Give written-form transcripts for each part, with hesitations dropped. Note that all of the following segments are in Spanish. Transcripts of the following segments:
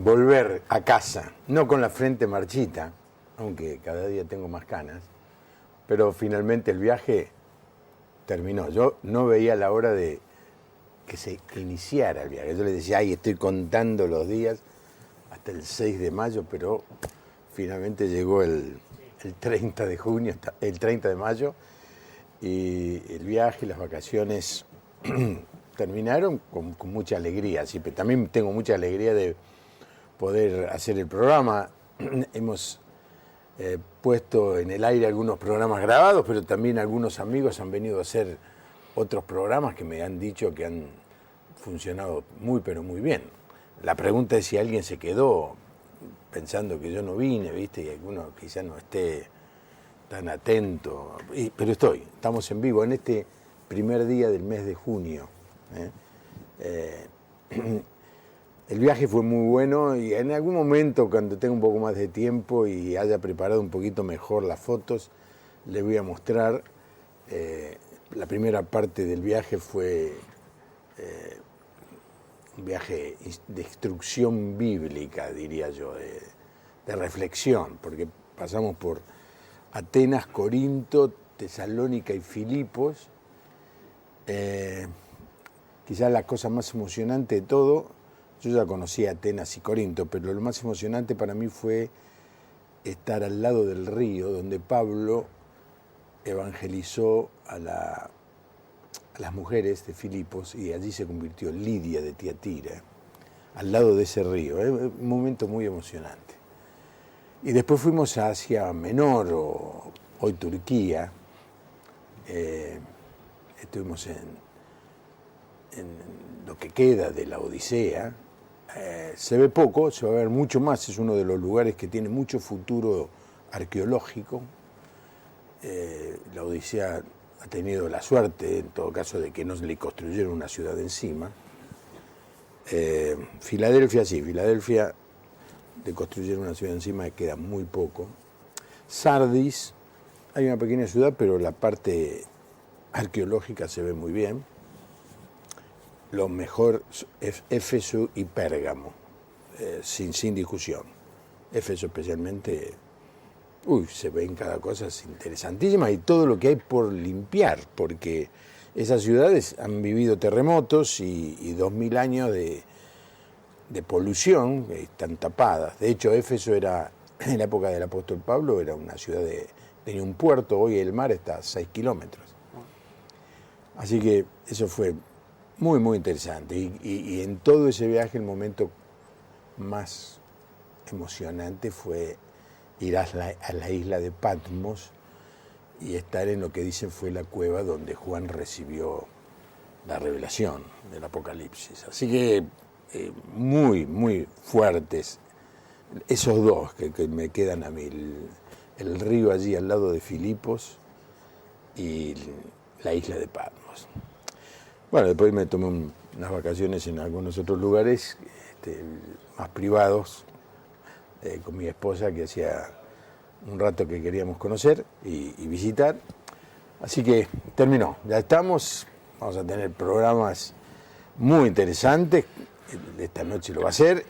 volver a casa, no con la frente marchita, aunque cada día tengo más canas, pero finalmente el viaje terminó. Yo no veía la hora de que se iniciara el viaje. Yo le decía, ay, estoy contando los días hasta el 6 de mayo, pero finalmente llegó el 30 de junio, el 30 de mayo, y el viaje y las vacaciones terminaron con mucha alegría. Sí, pero también tengo mucha alegría de poder hacer el programa. Hemos puesto en el aire algunos programas grabados, pero también algunos amigos han venido a hacer otros programas que me han dicho que han funcionado muy, pero muy bien. La pregunta es si alguien se quedó pensando que yo no vine, ¿viste? Y alguno quizás no esté tan atento. Pero estamos en vivo en este primer día del mes de junio. El viaje fue muy bueno y en algún momento, cuando tenga un poco más de tiempo y haya preparado un poquito mejor las fotos, les voy a mostrar. La primera parte del viaje fue un viaje de instrucción bíblica, diría yo, de reflexión, porque pasamos por Atenas, Corinto, Tesalónica y Filipos. Quizás la cosa más emocionante de todo, yo ya conocía Atenas y Corinto, pero lo más emocionante para mí fue estar al lado del río, donde Pablo evangelizó a las mujeres de Filipos, y allí se convirtió Lidia de Tiatira, al lado de ese río. Un momento muy emocionante. Y después fuimos a Asia Menor, hoy Turquía. Estuvimos en lo que queda de la Odisea. Se ve poco, se va a ver mucho más. Es uno de los lugares que tiene mucho futuro arqueológico. La Odisea ha tenido la suerte, en todo caso, de que no le construyeron una ciudad encima. Filadelfia, sí, Filadelfia, de construir una ciudad encima queda muy poco. Sardis, hay una pequeña ciudad, pero la parte arqueológica se ve muy bien. Lo mejor es Éfeso y Pérgamo, sin discusión. Éfeso especialmente, se ven cada cosa interesantísima, y todo lo que hay por limpiar, porque esas ciudades han vivido terremotos y 2000 años de polución, están tapadas. De hecho, Éfeso era, en la época del apóstol Pablo, era una ciudad tenía un puerto, hoy el mar está a 6 kilómetros. Así que eso fue muy, muy interesante. Y en todo ese viaje el momento más emocionante fue ir a la isla de Patmos y estar en lo que dicen fue la cueva donde Juan recibió la revelación del Apocalipsis. Así que muy, muy fuertes esos dos que me quedan a mí, el río allí al lado de Filipos y la isla de Patmos. Bueno, después me tomé unas vacaciones en algunos otros lugares más privados, con mi esposa, que hacía un rato que queríamos conocer y visitar. Así que terminó, ya estamos, vamos a tener programas muy interesantes. Esta noche lo va a hacer.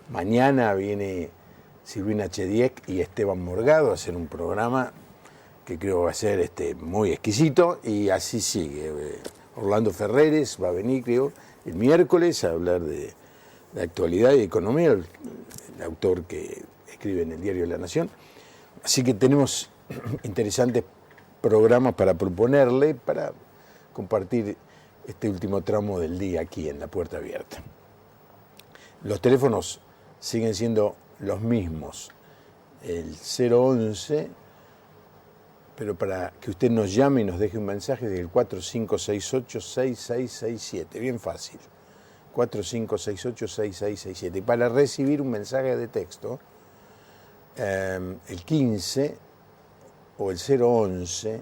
Mañana viene Silvina Chediek y Esteban Morgado a hacer un programa que creo va a ser muy exquisito, y así sigue. Orlando Ferreres va a venir, creo, el miércoles a hablar de actualidad y economía, el autor que escribe en el diario La Nación. Así que tenemos interesantes programas para proponerle, para compartir este último tramo del día aquí en La Puerta Abierta. Los teléfonos siguen siendo los mismos, el 011, pero para que usted nos llame y nos deje un mensaje del 4568-6667, bien fácil, 4568-6667. Y para recibir un mensaje de texto, el 15 o el 011,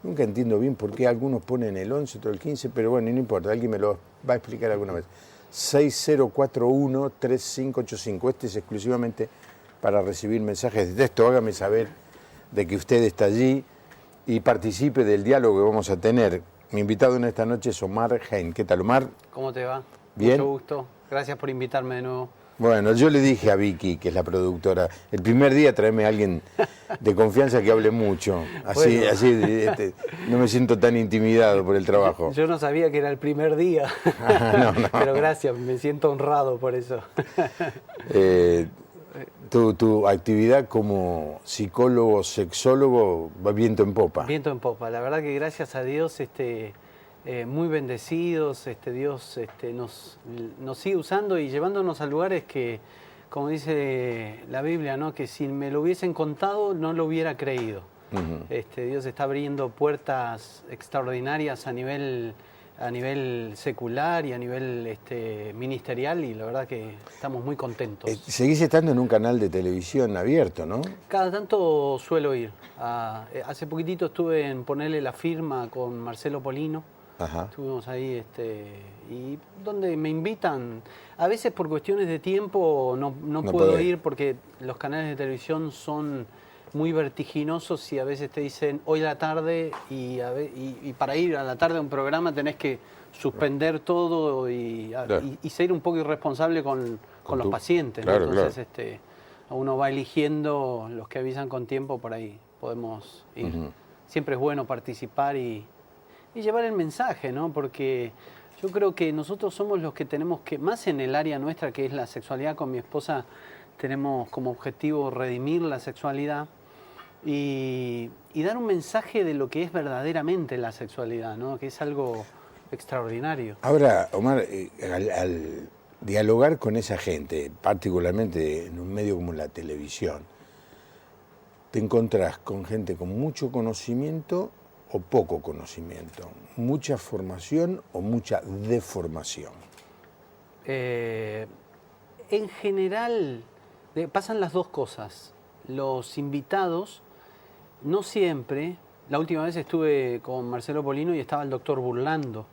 nunca entiendo bien por qué algunos ponen el 11, otro el 15, pero bueno, no importa, alguien me lo va a explicar alguna vez. 6041-3585, es exclusivamente para recibir mensajes de texto. Hágame saber de que usted está allí y participe del diálogo que vamos a tener. Mi invitado en esta noche es Omar Hein. ¿Qué tal, Omar? ¿Cómo te va? Bien. Mucho gusto. Gracias por invitarme de nuevo. Bueno, yo le dije a Vicky, que es la productora, el primer día tráeme a alguien de confianza que hable mucho. Así, Bueno. No me siento tan intimidado por el trabajo. Yo no sabía que era el primer día. No. Pero gracias, me siento honrado por eso. Tu actividad como psicólogo, sexólogo, va viento en popa. Viento en popa. La verdad que gracias a Dios, muy bendecidos, Dios nos sigue usando y llevándonos a lugares que, como dice la Biblia, ¿no? Que si me lo hubiesen contado no lo hubiera creído. Dios está abriendo puertas extraordinarias a nivel secular y a nivel ministerial, y la verdad que estamos muy contentos. Seguís estando en un canal de televisión abierto, ¿no? Cada tanto suelo ir. Hace poquitito estuve en Ponerle la Firma con Marcelo Polino. Ajá. Estuvimos ahí y donde me invitan. A veces por cuestiones de tiempo no puedo ir, porque los canales de televisión son muy vertiginosos y a veces te dicen hoy a la tarde y para ir a la tarde a un programa tenés que suspender todo y ser un poco irresponsable con los pacientes, ¿no? Claro, Entonces uno va eligiendo los que avisan con tiempo, por ahí podemos ir. Siempre es bueno participar y llevar el mensaje, ¿no? Porque yo creo que nosotros somos los que tenemos que, más en el área nuestra que es la sexualidad, con mi esposa tenemos como objetivo redimir la sexualidad y dar un mensaje de lo que es verdaderamente la sexualidad, ¿no? Que es algo extraordinario. Ahora, Omar, al dialogar con esa gente, particularmente en un medio como la televisión, te encontrás con gente con mucho conocimiento o poco conocimiento, mucha formación o mucha deformación. En general pasan las dos cosas. Los invitados, no siempre. La última vez estuve con Marcelo Polino y estaba el doctor Burlando,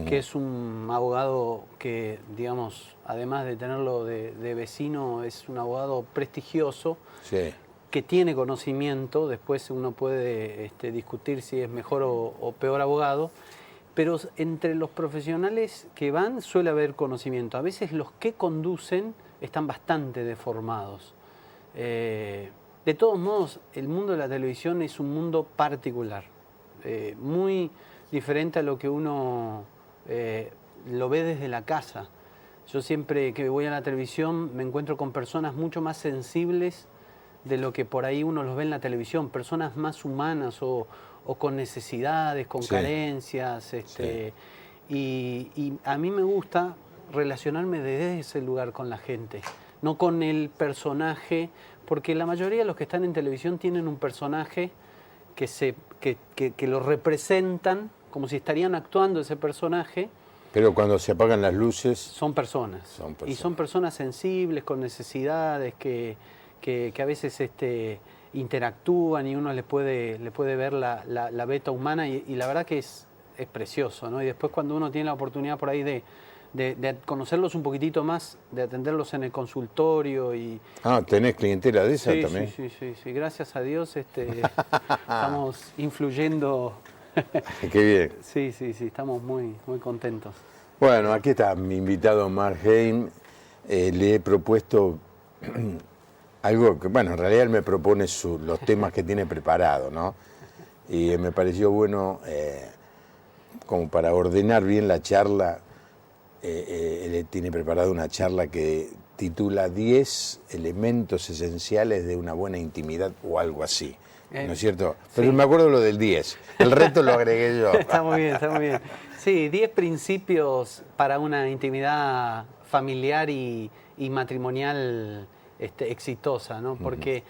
que es un abogado que, digamos, además de tenerlo de vecino, es un abogado prestigioso. Sí. Que tiene conocimiento. Después uno puede discutir si es mejor o peor abogado, pero entre los profesionales que van suele haber conocimiento. A veces los que conducen están bastante deformados. De todos modos, el mundo de la televisión es un mundo particular, muy diferente a lo que uno lo ve desde la casa. Yo siempre que voy a la televisión me encuentro con personas mucho más sensibles de lo que por ahí uno los ve en la televisión, personas más humanas o con necesidades, con carencias. Y a mí me gusta relacionarme desde ese lugar con la gente, no con el personaje, porque la mayoría de los que están en televisión tienen un personaje que lo representan como si estarían actuando ese personaje. Pero cuando se apagan las luces... Son personas. Y son personas sensibles, con necesidades, que a veces interactúan y uno le puede ver la beta humana y la verdad que es precioso, ¿no? Y después cuando uno tiene la oportunidad por ahí de conocerlos un poquitito más, de atenderlos en el consultorio y... ¿tenés clientela de esa también? Sí, gracias a Dios estamos influyendo. Qué bien. Sí, estamos muy, muy contentos. Bueno, aquí está mi invitado Mark Heim. Le he propuesto algo que, bueno, en realidad él me propone los temas que tiene preparado, ¿no? Y me pareció bueno, como para ordenar bien la charla, él tiene preparado una charla que titula 10 elementos esenciales de una buena intimidad o algo así, ¿no es cierto? Pero me acuerdo lo del 10, el resto lo agregué yo. Está muy bien. Sí, 10 principios para una intimidad familiar y matrimonial exitosa, ¿no? Porque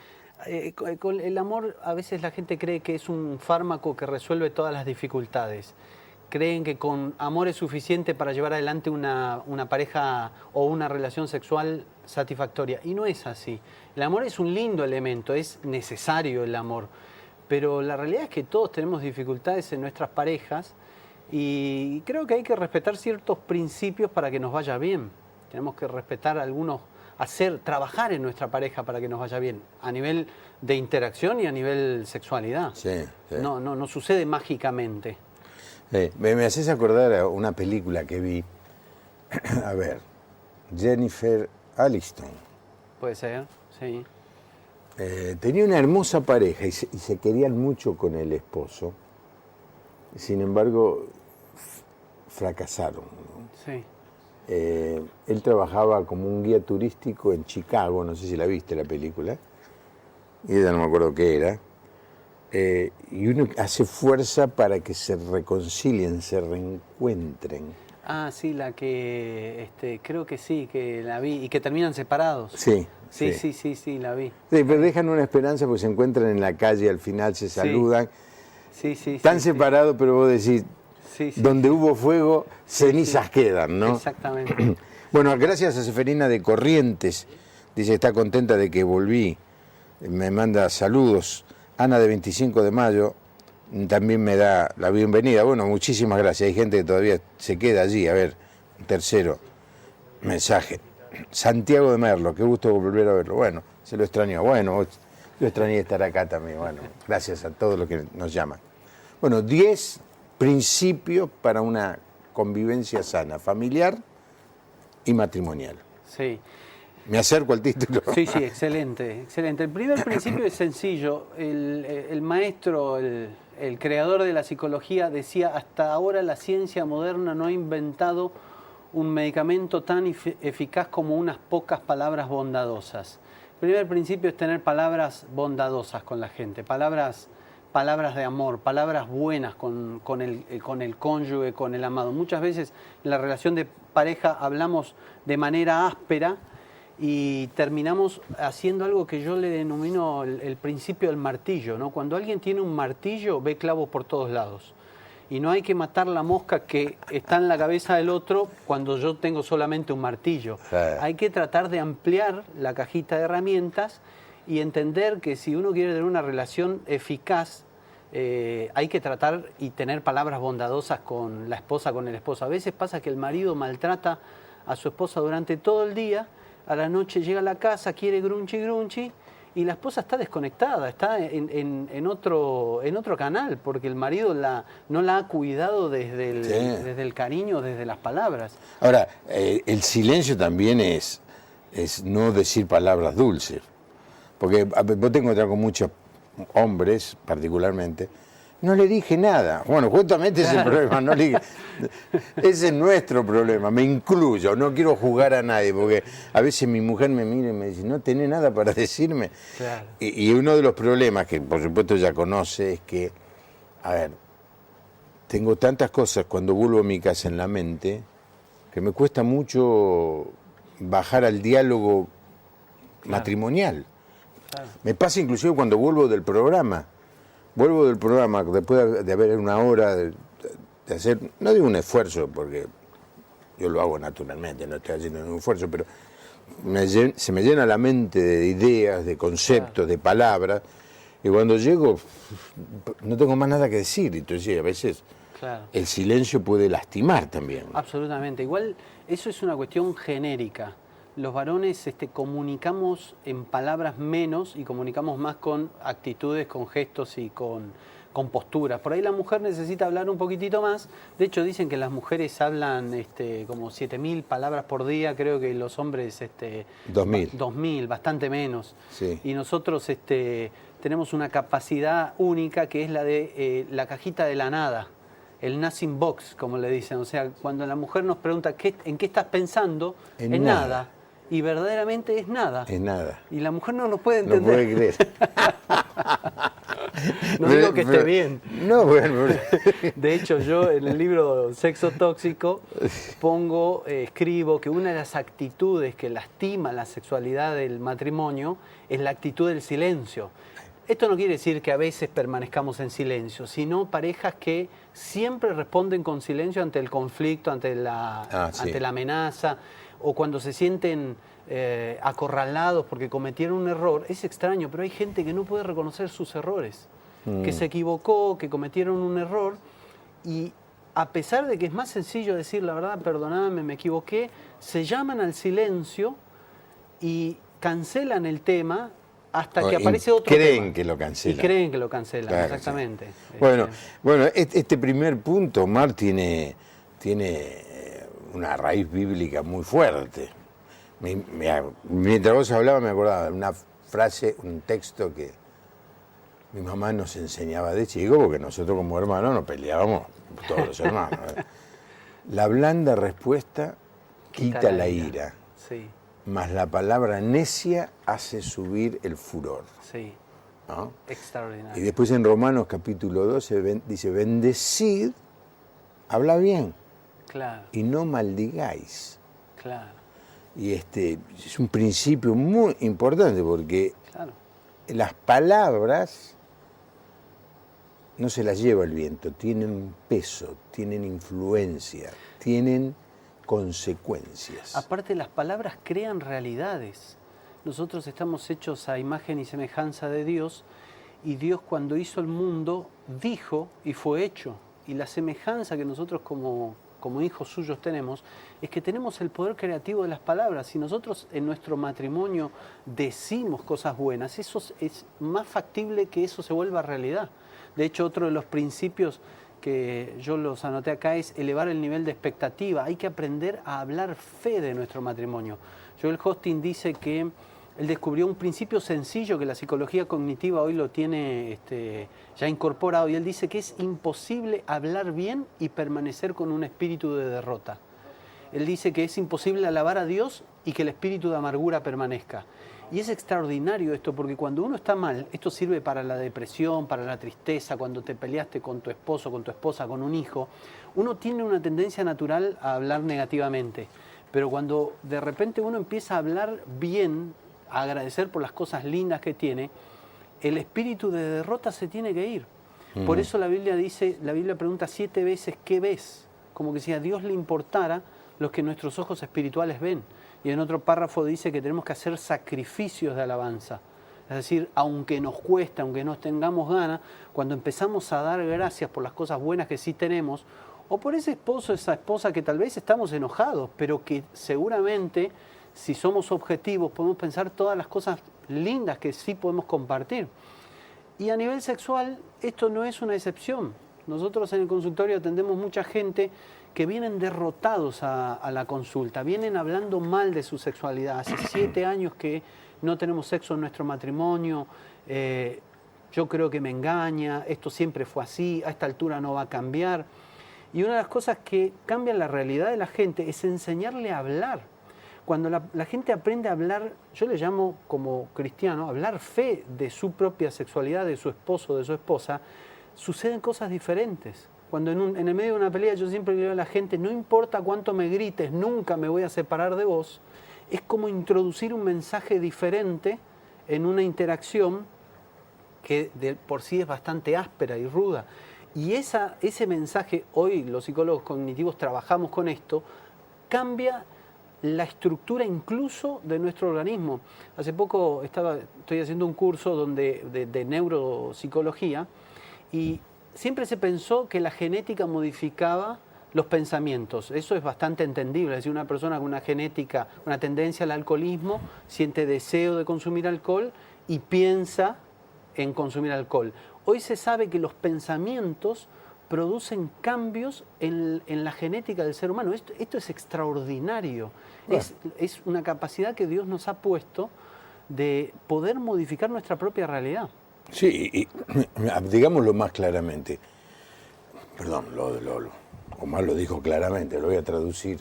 con el amor a veces la gente cree que es un fármaco que resuelve todas las dificultades. Creen que con amor es suficiente para llevar adelante una pareja o una relación sexual satisfactoria. Y no es así. El amor es un lindo elemento, es necesario el amor. Pero la realidad es que todos tenemos dificultades en nuestras parejas y creo que hay que respetar ciertos principios para que nos vaya bien. Tenemos que respetar algunos, trabajar en nuestra pareja para que nos vaya bien, a nivel de interacción y a nivel sexualidad. Sí. No sucede mágicamente. Me haces acordar a una película que vi, a ver, Jennifer Aniston. Puede ser, sí. Tenía una hermosa pareja y se querían mucho con el esposo. Sin embargo, fracasaron, ¿no? Sí. Él trabajaba como un guía turístico en Chicago, no sé si la viste la película, y ella no me acuerdo qué era. Y uno hace fuerza para que se reconcilien, se reencuentren. Ah, sí, la que creo que sí, que la vi, y que terminan separados. Sí. Sí, la vi. Sí, pero dejan una esperanza porque se encuentran en la calle, al final se saludan. Sí. Están separados, pero vos decís, donde hubo fuego, cenizas quedan, ¿no? Exactamente. Bueno, gracias a Seferina de Corrientes, dice que está contenta de que volví, me manda saludos. Ana de 25 de mayo también me da la bienvenida. Bueno, muchísimas gracias. Hay gente que todavía se queda allí. A ver, un tercero mensaje. Santiago de Merlo, qué gusto volver a verlo. Bueno, se lo extrañó. Bueno, yo extrañé estar acá también. Bueno, gracias a todos los que nos llaman. Bueno, 10 principios para una convivencia sana, familiar y matrimonial. Sí. Me acerco al título. Sí, excelente. El primer principio es sencillo. El maestro, el creador de la psicología decía, hasta ahora la ciencia moderna no ha inventado un medicamento tan eficaz como unas pocas palabras bondadosas. El primer principio es tener palabras bondadosas con la gente, palabras de amor, palabras buenas con el cónyuge, con el amado. Muchas veces en la relación de pareja hablamos de manera áspera y terminamos haciendo algo que yo le denomino el principio del martillo, ¿no? Cuando alguien tiene un martillo, ve clavos por todos lados. Y no hay que matar la mosca que está en la cabeza del otro cuando yo tengo solamente un martillo. Hay que tratar de ampliar la cajita de herramientas y entender que si uno quiere tener una relación eficaz, hay que tratar y tener palabras bondadosas con la esposa, con el esposo. A veces pasa que el marido maltrata a su esposa durante todo el día, a la noche llega a la casa, quiere grunchi, y la esposa está desconectada, está en otro canal, porque el marido no la ha cuidado desde el cariño, desde las palabras. Ahora, el silencio también es no decir palabras dulces, porque vos te encontrás con muchos hombres, particularmente, no le dije nada. Bueno, justamente ese es el problema. Ese es nuestro problema, me incluyo, no quiero jugar a nadie, porque a veces mi mujer me mira y me dice, no tenés nada para decirme. Claro. Y uno de los problemas, que por supuesto ella conoce, es que, a ver, tengo tantas cosas cuando vuelvo a mi casa en la mente, que me cuesta mucho bajar al diálogo matrimonial. Claro. Me pasa inclusive cuando vuelvo del programa. Después de haber una hora de hacer, no digo un esfuerzo, porque yo lo hago naturalmente, no estoy haciendo ningún esfuerzo, pero se me llena la mente de ideas, de conceptos, de palabras, y cuando llego no tengo más nada que decir, entonces a veces el silencio puede lastimar también. Absolutamente, igual eso es una cuestión genérica. Los varones comunicamos en palabras menos y comunicamos más con actitudes, con gestos y con posturas. Por ahí la mujer necesita hablar un poquitito más. De hecho, dicen que las mujeres hablan como 7.000 palabras por día. Creo que los hombres 2.000. 2.000, bastante menos. Sí. Y nosotros tenemos una capacidad única que es la de la cajita de la nada. El nothing box, como le dicen. O sea, cuando la mujer nos pregunta ¿en qué estás pensando? En nada. Y verdaderamente es nada. Es nada. Y la mujer no lo puede entender. No puede creer. No digo que esté bien. No, bueno. De hecho, yo en el libro Sexo Tóxico escribo que una de las actitudes que lastima la sexualidad del matrimonio es la actitud del silencio. Esto no quiere decir que a veces permanezcamos en silencio, sino parejas que siempre responden con silencio ante el conflicto, ante la amenaza, o cuando se sienten acorralados porque cometieron un error. Es extraño, pero hay gente que no puede reconocer sus errores, que se equivocó, que cometieron un error, y a pesar de que es más sencillo decir la verdad, perdóname, me equivoqué, se llaman al silencio y cancelan el tema hasta que aparece otro tema. Creen que lo cancelan. Y creen que lo cancelan, claro, exactamente. Sí. Bueno, este primer punto, Omar, tiene una raíz bíblica muy fuerte. Mientras vos hablabas me acordaba de una frase, un texto que mi mamá nos enseñaba de chico, porque nosotros como hermanos nos peleábamos, todos los hermanos. La blanda respuesta quita la ira, sí. Mas la palabra necia hace subir el furor. Sí, ¿no? Extraordinario. Y después en Romanos capítulo 12 dice, bendecid, habla bien, claro, y no maldigáis. Claro. Y es un principio muy importante porque Claro. las palabras no se las lleva el viento, tienen peso, tienen influencia, tienen consecuencias. Aparte, las palabras crean realidades. Nosotros estamos hechos a imagen y semejanza de Dios, y Dios, cuando hizo el mundo, dijo y fue hecho. Y la semejanza que nosotros como hijos suyos tenemos es que tenemos el poder creativo de las palabras. Si nosotros en nuestro matrimonio decimos cosas buenas, eso es más factible que eso se vuelva realidad. De hecho, otro de los principios que yo los anoté acá es elevar el nivel de expectativa. Hay que aprender a hablar fe de nuestro matrimonio. Joel Hostin dice que él descubrió un principio sencillo que la psicología cognitiva hoy lo tiene ya incorporado, y él dice que es imposible hablar bien y permanecer con un espíritu de derrota. Él dice que es imposible alabar a Dios y que el espíritu de amargura permanezca. Y es extraordinario esto, porque cuando uno está mal, esto sirve para la depresión, para la tristeza, cuando te peleaste con tu esposo, con tu esposa, con un hijo, uno tiene una tendencia natural a hablar negativamente. Pero cuando de repente uno empieza a hablar bien, a agradecer por las cosas lindas que tiene, el espíritu de derrota se tiene que ir. Por eso la Biblia pregunta 7 veces, ¿qué ves? Como que si a Dios le importara lo que nuestros ojos espirituales ven. Y en otro párrafo dice que tenemos que hacer sacrificios de alabanza. Es decir, aunque nos cuesta, aunque no tengamos ganas, cuando empezamos a dar gracias por las cosas buenas que sí tenemos, o por ese esposo, esa esposa que tal vez estamos enojados, pero que seguramente, si somos objetivos, podemos pensar todas las cosas lindas que sí podemos compartir. Y a nivel sexual, esto no es una excepción. Nosotros en el consultorio atendemos mucha gente que vienen derrotados a la consulta, vienen hablando mal de su sexualidad. Hace 7 años que no tenemos sexo en nuestro matrimonio, yo creo que me engaña, esto siempre fue así, a esta altura no va a cambiar. Y una de las cosas que cambian la realidad de la gente es enseñarle a hablar. Cuando la gente aprende a hablar, yo le llamo como cristiano, hablar fe de su propia sexualidad, de su esposo, de su esposa, suceden cosas diferentes. Cuando en el medio de una pelea yo siempre le digo a la gente, no importa cuánto me grites, nunca me voy a separar de vos, es como introducir un mensaje diferente en una interacción que por sí es bastante áspera y ruda. Y ese mensaje, hoy los psicólogos cognitivos trabajamos con esto, cambia la estructura incluso de nuestro organismo. Hace poco estoy haciendo un curso de neuropsicología, y siempre se pensó que la genética modificaba los pensamientos. Eso es bastante entendible. Es decir, una persona con una genética, una tendencia al alcoholismo, siente deseo de consumir alcohol y piensa en consumir alcohol. Hoy se sabe que los pensamientos producen cambios en la genética del ser humano. Esto es extraordinario. Bueno. Es una capacidad que Dios nos ha puesto de poder modificar nuestra propia realidad. Sí, y digámoslo más claramente. Perdón, Omar lo dijo claramente, lo voy a traducir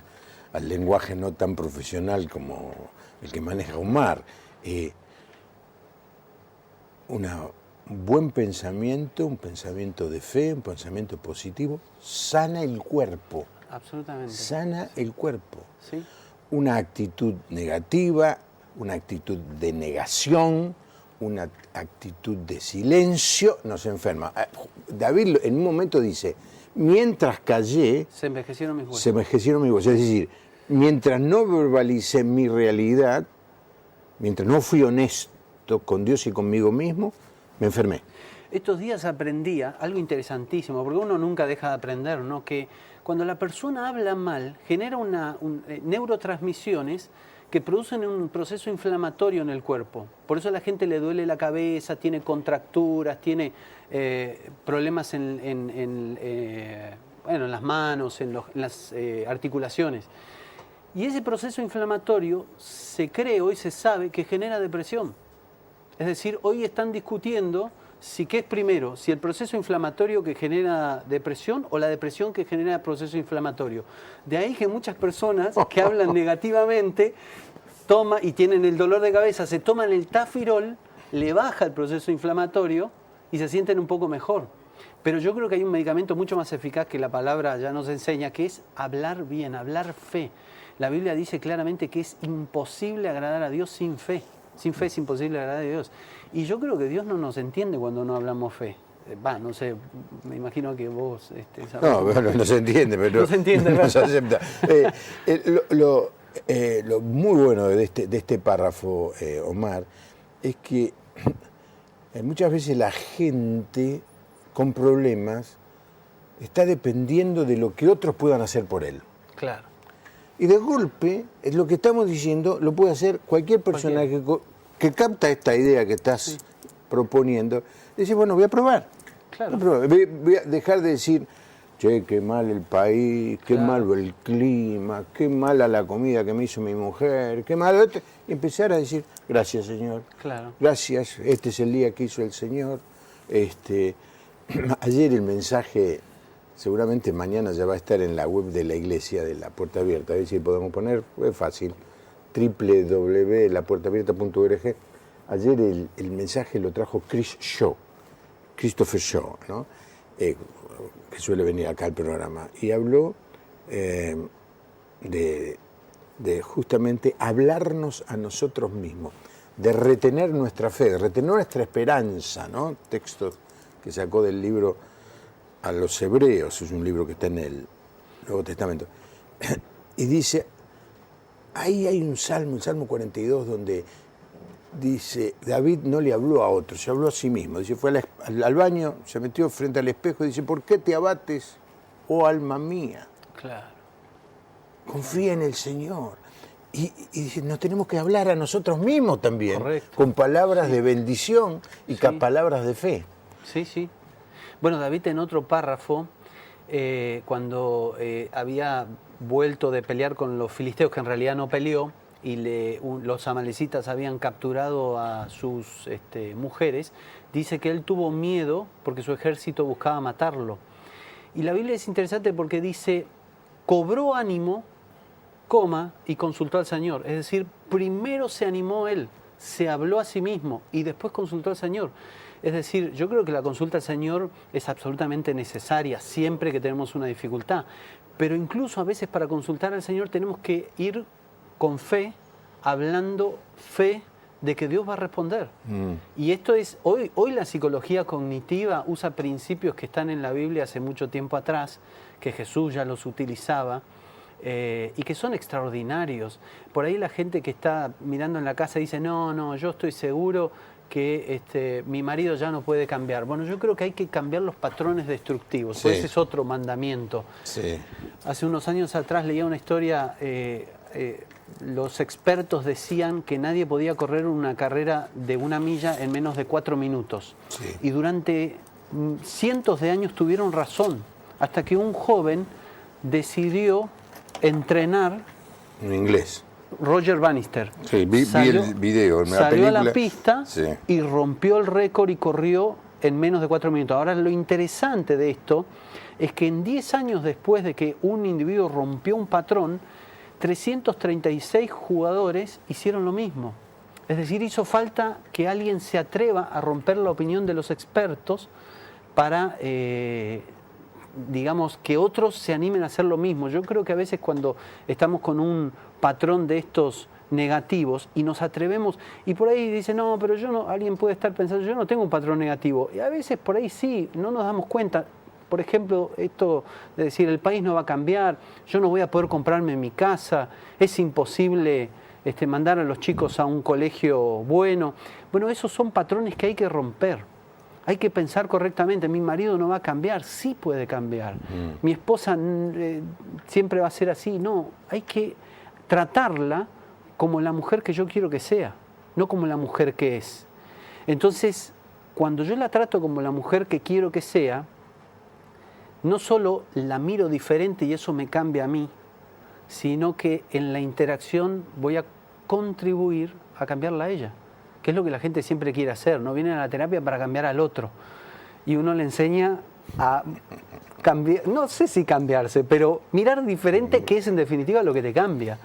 al lenguaje no tan profesional como el que maneja Omar. Un buen pensamiento, un pensamiento de fe, un pensamiento positivo, sana el cuerpo. Absolutamente. Sana el cuerpo. ¿Sí? Una actitud negativa, una actitud de negación, una actitud de silencio, nos enferma. David en un momento dice, mientras callé, se envejecieron mis huesos. Se envejecieron mis huesos. Es decir, mientras no verbalicé mi realidad, mientras no fui honesto con Dios y conmigo mismo, me enfermé. Estos días aprendía algo interesantísimo, porque uno nunca deja de aprender, ¿no? Que cuando la persona habla mal, genera neurotransmisiones que producen un proceso inflamatorio en el cuerpo. Por eso a la gente le duele la cabeza, tiene contracturas, tiene problemas en las manos, en las articulaciones. Y ese proceso inflamatorio se cree, hoy se sabe, que genera depresión. Es decir, hoy están discutiendo si qué es primero, si el proceso inflamatorio que genera depresión o la depresión que genera el proceso inflamatorio. De ahí que muchas personas que hablan negativamente toman y tienen el dolor de cabeza, se toman el Tafirol, le baja el proceso inflamatorio y se sienten un poco mejor. Pero yo creo que hay un medicamento mucho más eficaz que la palabra ya nos enseña, que es hablar bien, hablar fe. La Biblia dice claramente que es imposible agradar a Dios sin fe. Sin fe es imposible agradar a Dios. Y yo creo que Dios no nos entiende cuando no hablamos fe. No sé, me imagino que vos... No, bueno, no se entiende, pero no se entiende, no se acepta. Lo muy bueno de este párrafo, Omar, es que muchas veces la gente con problemas está dependiendo de lo que otros puedan hacer por él. Claro. Y de golpe, lo que estamos diciendo lo puede hacer cualquier persona que capta esta idea que estás proponiendo. Dice, bueno, voy a probar. Claro. Voy a dejar de decir, che, qué mal el país, qué malo el clima, qué mala la comida que me hizo mi mujer, qué malo esto. Y empezar a decir, gracias, Señor. Claro. Gracias, este es el día que hizo el Señor. Ayer el mensaje... Seguramente mañana ya va a estar en la web de la iglesia de La Puerta Abierta. A ver si podemos poner, es fácil, www.lapuertaabierta.org. Ayer el mensaje lo trajo Christopher Shaw, ¿no? Que suele venir acá al programa. Y habló de justamente hablarnos a nosotros mismos, de retener nuestra fe, de retener nuestra esperanza, ¿no? Texto que sacó del libro a los Hebreos, es un libro que está en el Nuevo Testamento, y dice, ahí hay un salmo, el Salmo 42, donde dice, David no le habló a otro, se habló a sí mismo, dice, fue al baño, se metió frente al espejo y dice, ¿por qué te abates, oh alma mía? Claro. Confía en el Señor. Y dice, nos tenemos que hablar a nosotros mismos también, correcto, con palabras de bendición y con palabras de fe. Sí, sí. Bueno, David en otro párrafo, cuando había vuelto de pelear con los filisteos, que en realidad no peleó, y los amalecitas habían capturado a sus mujeres, dice que él tuvo miedo porque su ejército buscaba matarlo. Y la Biblia es interesante porque dice, cobró ánimo, y consultó al Señor. Es decir, primero se animó él, se habló a sí mismo y después consultó al Señor. Es decir, yo creo que la consulta al Señor es absolutamente necesaria siempre que tenemos una dificultad, pero incluso a veces para consultar al Señor tenemos que ir con fe, hablando fe de que Dios va a responder. Y esto es, hoy la psicología cognitiva usa principios que están en la Biblia hace mucho tiempo atrás, que Jesús ya los utilizaba, y que son extraordinarios. Por ahí la gente que está mirando en la casa dice, no, yo estoy seguro que mi marido ya no puede cambiar. Bueno, yo creo que hay que cambiar los patrones destructivos. Sí. Ese es otro mandamiento. Sí. Hace unos años atrás leía una historia, los expertos decían que nadie podía correr una carrera de 1 milla en menos de 4 minutos. Sí. Y durante cientos de años tuvieron razón, hasta que un joven decidió entrenar... En inglés. Roger Bannister. Sí, vi el video. Salió a la pista y rompió el récord y corrió en menos de 4 minutos. Ahora, lo interesante de esto es que en 10 años después de que un individuo rompió un patrón, 336 jugadores hicieron lo mismo. Es decir, hizo falta que alguien se atreva a romper la opinión de los expertos para... digamos, que otros se animen a hacer lo mismo. Yo creo que a veces cuando estamos con un patrón de estos negativos y nos atrevemos, y por ahí dice, no, pero yo no, alguien puede estar pensando, yo no tengo un patrón negativo, y a veces por ahí sí, no nos damos cuenta. Por ejemplo, esto de decir, el país no va a cambiar, yo no voy a poder comprarme mi casa, es imposible mandar a los chicos a un colegio bueno. Bueno, esos son patrones que hay que romper. Hay que pensar correctamente, mi marido no va a cambiar, sí puede cambiar. Mi esposa siempre va a ser así, no, hay que tratarla como la mujer que yo quiero que sea, no como la mujer que es. Entonces, cuando yo la trato como la mujer que quiero que sea, no solo la miro diferente y eso me cambia a mí, sino que en la interacción voy a contribuir a cambiarla a ella, que es lo que la gente siempre quiere hacer, ¿no? Viene a la terapia para cambiar al otro, y uno le enseña a cambiar, no sé si cambiarse, pero mirar diferente, que es en definitiva lo que te cambia.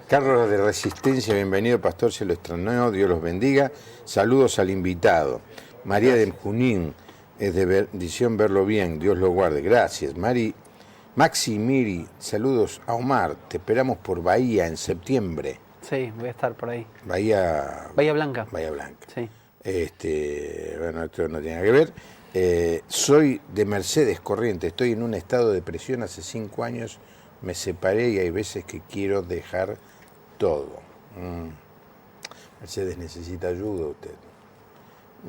Carlos de Resistencia, bienvenido, pastor, se lo extrañó, Dios los bendiga. Saludos al invitado. María de Junín, es de bendición verlo bien, Dios lo guarde. Gracias, Maxi Miri, saludos a Omar, te esperamos por Bahía en septiembre. Sí, voy a estar por ahí. Bahía Blanca. Bahía Blanca. Sí. Bueno, esto no tiene nada que ver. Soy de Mercedes Corrientes, estoy en un estado de depresión hace 5 años, me separé y hay veces que quiero dejar todo. Mercedes necesita ayuda usted.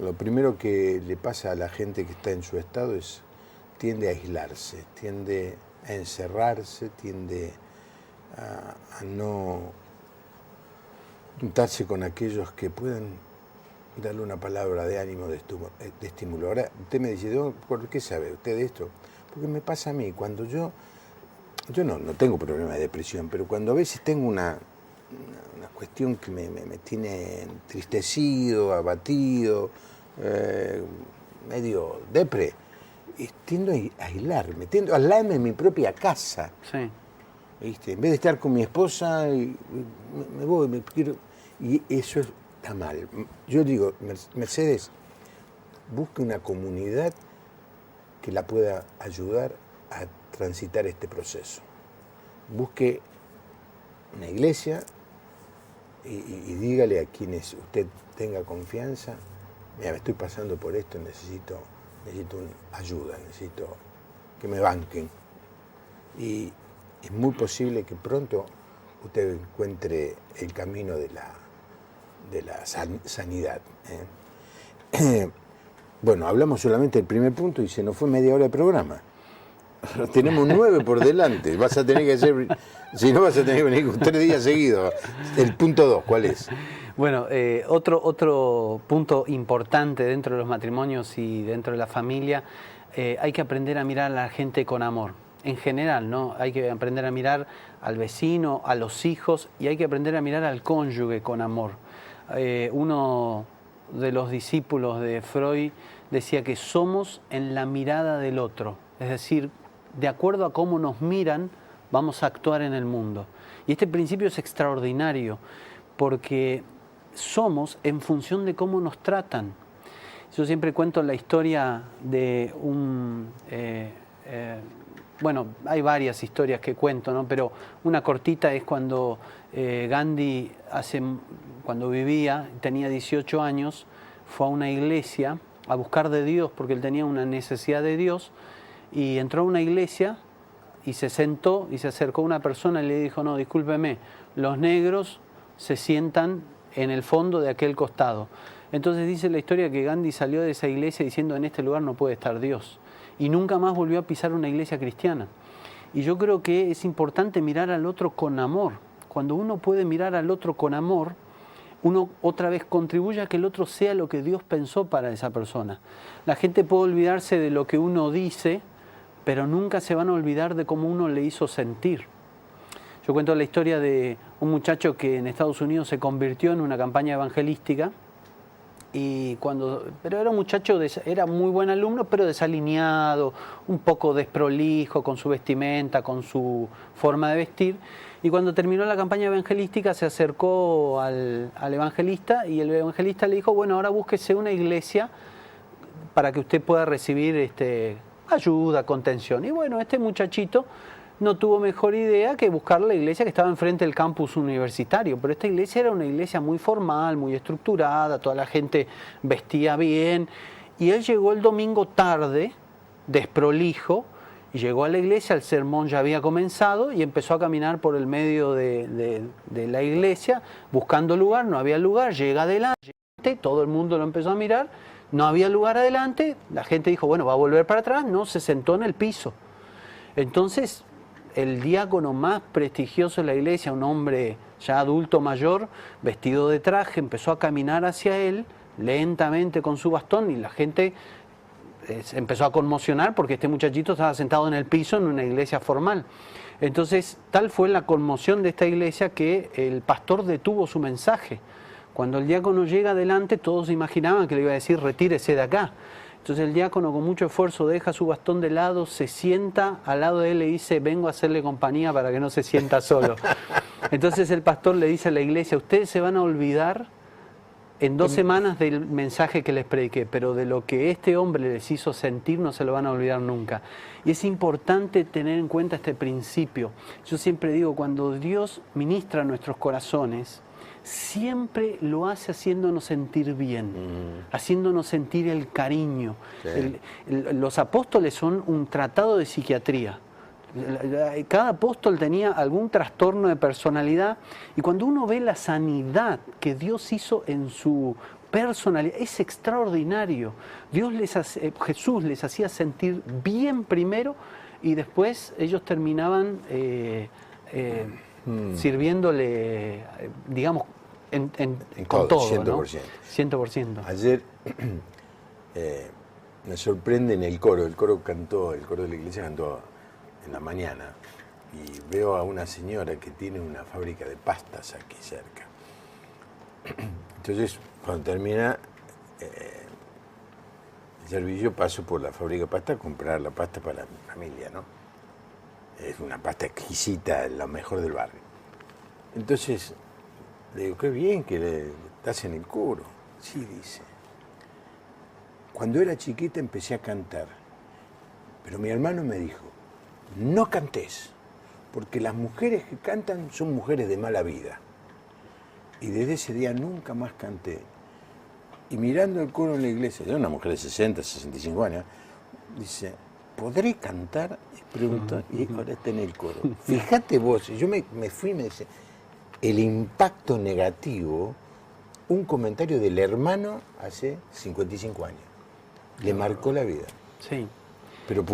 Lo primero que le pasa a la gente que está en su estado es tiende a aislarse, tiende a encerrarse, tiende a no juntarse con aquellos que puedan darle una palabra de ánimo, de estímulo. Ahora, usted me dice, ¿por qué sabe usted de esto? Porque me pasa a mí, cuando yo no tengo problema de depresión, pero cuando a veces tengo una cuestión que me tiene entristecido, abatido, medio depre, tiendo a aislarme, tiendo a aislarme en mi propia casa. Sí. ¿Viste? En vez de estar con mi esposa, me voy, me quiero... Y eso está mal. Yo digo, Mercedes, busque una comunidad que la pueda ayudar a transitar este proceso. Busque una iglesia y dígale a quienes usted tenga confianza, mira, me estoy pasando por esto, necesito ayuda, necesito que me banquen. Y es muy posible que pronto usted encuentre el camino de la sanidad. Bueno, hablamos solamente del primer punto y se nos fue media hora de programa. Tenemos 9 por delante. Vas a tener que hacer, si no vas a tener que venir 3 días seguidos. El punto 2, ¿cuál es? Bueno, otro punto importante dentro de los matrimonios y dentro de la familia, hay que aprender a mirar a la gente con amor. En general, ¿no? Hay que aprender a mirar al vecino, a los hijos, y hay que aprender a mirar al cónyuge con amor. Uno de los discípulos de Freud decía que somos en la mirada del otro, es decir, de acuerdo a cómo nos miran, vamos a actuar en el mundo. Y este principio es extraordinario, porque somos en función de cómo nos tratan. Yo siempre cuento la historia de bueno, hay varias historias que cuento, ¿no? Pero una cortita es cuando Gandhi, cuando vivía, tenía 18 años, fue a una iglesia a buscar de Dios, porque él tenía una necesidad de Dios, y entró a una iglesia y se sentó y se acercó a una persona y le dijo, no, discúlpeme, los negros se sientan en el fondo de aquel costado. Entonces dice la historia que Gandhi salió de esa iglesia diciendo, en este lugar no puede estar Dios. Y nunca más volvió a pisar una iglesia cristiana. Y yo creo que es importante mirar al otro con amor. Cuando uno puede mirar al otro con amor, uno otra vez contribuye a que el otro sea lo que Dios pensó para esa persona. La gente puede olvidarse de lo que uno dice, pero nunca se van a olvidar de cómo uno le hizo sentir. Yo cuento la historia de un muchacho que en Estados Unidos se convirtió en una campaña evangelística, pero era un muchacho, era muy buen alumno, pero desalineado, un poco desprolijo con su vestimenta, con su forma de vestir. Y cuando terminó la campaña evangelística se acercó al evangelista y el evangelista le dijo, bueno, ahora búsquese una iglesia para que usted pueda recibir ayuda, contención. Y bueno, este muchachito no tuvo mejor idea que buscar la iglesia que estaba enfrente del campus universitario, pero esta iglesia era una iglesia muy formal, muy estructurada, toda la gente vestía bien, y él llegó el domingo tarde, desprolijo, y llegó a la iglesia, el sermón ya había comenzado, y empezó a caminar por el medio de la iglesia, buscando lugar, no había lugar, llega adelante, todo el mundo lo empezó a mirar, no había lugar adelante, la gente dijo, bueno, va a volver para atrás, no, se sentó en el piso. Entonces, el diácono más prestigioso de la iglesia, un hombre ya adulto mayor, vestido de traje, empezó a caminar hacia él lentamente con su bastón y la gente empezó a conmocionar porque este muchachito estaba sentado en el piso en una iglesia formal. Entonces, tal fue la conmoción de esta iglesia que el pastor detuvo su mensaje. Cuando el diácono llega adelante, todos imaginaban que le iba a decir, retírese de acá. Entonces el diácono con mucho esfuerzo deja su bastón de lado, se sienta al lado de él y le dice, vengo a hacerle compañía para que no se sienta solo. Entonces el pastor le dice a la iglesia, ustedes se van a olvidar en 2 semanas del mensaje que les prediqué, pero de lo que este hombre les hizo sentir no se lo van a olvidar nunca. Y es importante tener en cuenta este principio. Yo siempre digo, cuando Dios ministra a nuestros corazones, siempre lo hace haciéndonos sentir bien, haciéndonos sentir el cariño. Sí. Los apóstoles son un tratado de psiquiatría. Cada apóstol tenía algún trastorno de personalidad y cuando uno ve la sanidad que Dios hizo en su personalidad, es extraordinario. Jesús les hacía sentir bien primero y después ellos terminaban sirviéndole, digamos, con todo, 100%. ¿No? 100%. Ayer me sorprende en el coro de la iglesia cantó en la mañana y veo a una señora que tiene una fábrica de pastas aquí cerca. Entonces, cuando termina el servicio, paso por la fábrica de pasta a comprar la pasta para mi familia, ¿no? Es una pasta exquisita, la mejor del barrio. Entonces, le digo, qué bien que estás en el coro. Sí, dice. Cuando era chiquita empecé a cantar, pero mi hermano me dijo, no cantes, porque las mujeres que cantan son mujeres de mala vida. Y desde ese día nunca más canté. Y mirando el coro en la iglesia, yo una mujer de 60, 65 años, dice, ¿podré cantar? Y preguntó, y ahora está en el coro. Fíjate vos, yo me fui y me dice, el impacto negativo, un comentario del hermano hace 55 años. Le marcó la vida. Sí. Pero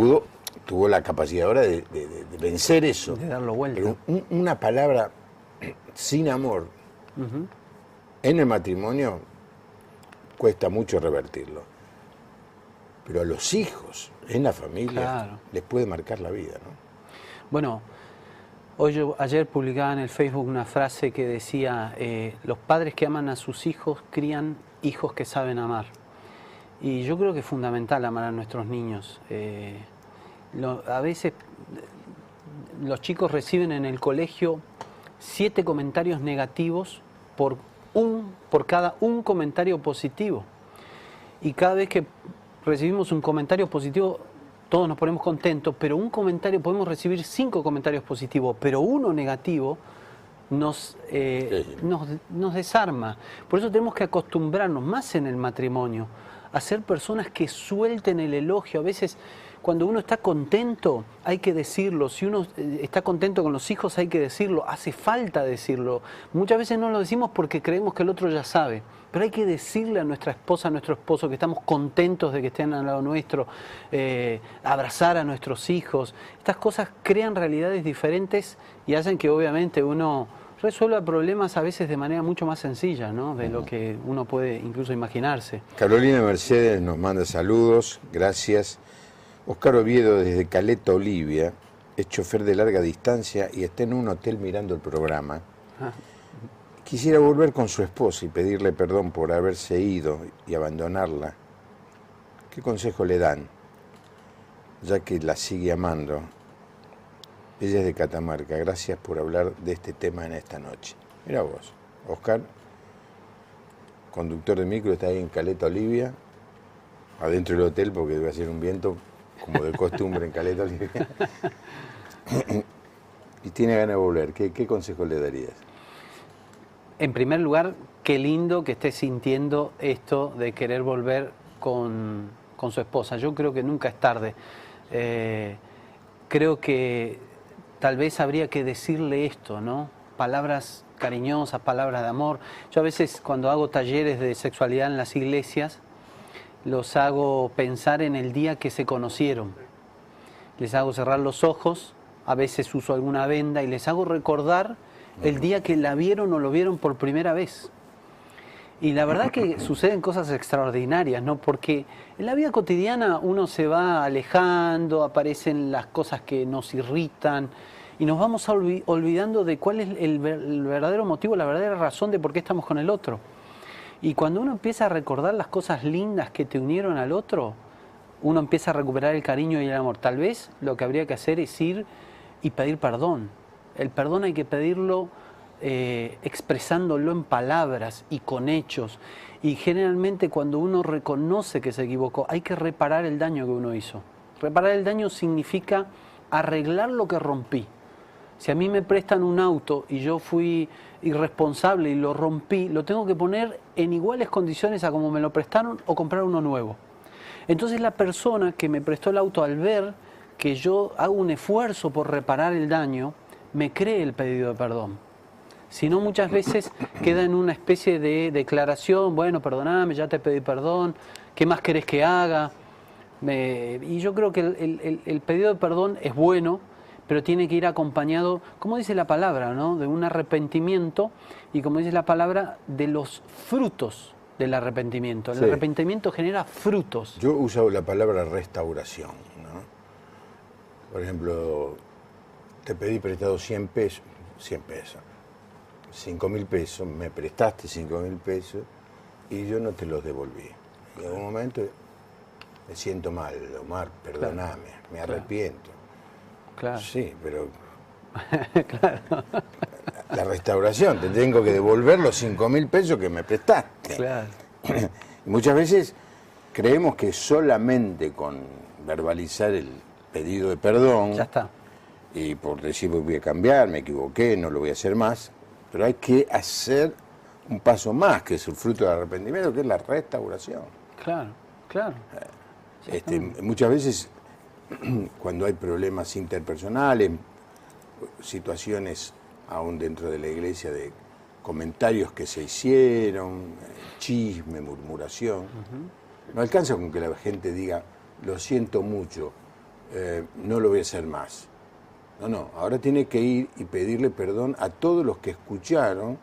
tuvo la capacidad ahora de vencer eso. De darlo vuelta. Pero una palabra sin amor en el matrimonio cuesta mucho revertirlo. Pero a los hijos, en la familia, claro, les puede marcar la vida, ¿no? Bueno, ayer publicaba en el Facebook una frase que decía, los padres que aman a sus hijos crían hijos que saben amar. Y yo creo que es fundamental amar a nuestros niños. A veces los chicos reciben en el colegio 7 comentarios negativos por cada un comentario positivo. Y cada vez que recibimos un comentario positivo, todos nos ponemos contentos, pero podemos recibir 5 comentarios positivos, pero uno negativo nos desarma. Por eso tenemos que acostumbrarnos más en el matrimonio a ser personas que suelten el elogio. A veces cuando uno está contento hay que decirlo, si uno está contento con los hijos hay que decirlo, hace falta decirlo. Muchas veces no lo decimos porque creemos que el otro ya sabe, pero hay que decirle a nuestra esposa, a nuestro esposo que estamos contentos de que estén al lado nuestro, abrazar a nuestros hijos. Estas cosas crean realidades diferentes y hacen que obviamente uno resuelva problemas a veces de manera mucho más sencilla, ¿no? De lo que uno puede incluso imaginarse. Carolina Mercedes nos manda saludos, gracias. Oscar Oviedo desde Caleta, Olivia, es chofer de larga distancia y está en un hotel mirando el programa. Quisiera volver con su esposa y pedirle perdón por haberse ido y abandonarla. ¿Qué consejo le dan? Ya que la sigue amando. Ella es de Catamarca. Gracias por hablar de este tema en esta noche. Mira vos, Oscar, conductor de micro, está ahí en Caleta, Olivia, adentro del hotel porque debe hacer un viento como de costumbre en Caleta, Olivia. Y tiene ganas de volver. ¿Qué consejo le darías? En primer lugar, qué lindo que esté sintiendo esto de querer volver con su esposa. Yo creo que nunca es tarde. Creo que tal vez habría que decirle esto, ¿no? Palabras cariñosas, palabras de amor. Yo a veces cuando hago talleres de sexualidad en las iglesias, los hago pensar en el día que se conocieron. Les hago cerrar los ojos, a veces uso alguna venda y les hago recordar el día que la vieron o lo vieron por primera vez. Y la verdad que suceden cosas extraordinarias, ¿no? Porque en la vida cotidiana uno se va alejando, aparecen las cosas que nos irritan y nos vamos olvidando de cuál es el verdadero motivo, la verdadera razón de por qué estamos con el otro. Y cuando uno empieza a recordar las cosas lindas que te unieron al otro, uno empieza a recuperar el cariño y el amor. Tal vez lo que habría que hacer es ir y pedir perdón. El perdón hay que pedirlo expresándolo en palabras y con hechos. Y generalmente cuando uno reconoce que se equivocó, hay que reparar el daño que uno hizo. Reparar el daño significa arreglar lo que rompí. Si a mí me prestan un auto y yo fui irresponsable y lo rompí, lo tengo que poner en iguales condiciones a como me lo prestaron o comprar uno nuevo. Entonces la persona que me prestó el auto, al ver que yo hago un esfuerzo por reparar el daño, me cree el pedido de perdón. Si no, muchas veces queda en una especie de declaración, bueno, perdoname, ya te pedí perdón, ¿qué más querés que haga? Y yo creo que el pedido de perdón es bueno, pero tiene que ir acompañado, como dice la palabra, ¿no?, de un arrepentimiento y, como dice la palabra, de los frutos del arrepentimiento. El arrepentimiento genera frutos. Yo uso la palabra restauración, ¿no? Por ejemplo, te pedí prestado 100 pesos, 5.000 pesos, me prestaste 5.000 pesos y yo no te los devolví. Y en un momento me siento mal, Omar, perdóname, me arrepiento. Claro. Sí, pero Claro. la restauración, te tengo que devolver los 5.000 pesos que me prestaste. Claro. Y muchas veces creemos que solamente con verbalizar el pedido de perdón, Ya está. y por decir voy a cambiar, me equivoqué, no lo voy a hacer más, pero hay que hacer un paso más, que es el fruto del arrepentimiento, que es la restauración. Claro, claro. Muchas veces, cuando hay problemas interpersonales, situaciones aún dentro de la iglesia de comentarios que se hicieron, chisme, murmuración, no alcanza con que la gente diga, lo siento mucho, no lo voy a hacer más. No, ahora tiene que ir y pedirle perdón a todos los que escucharon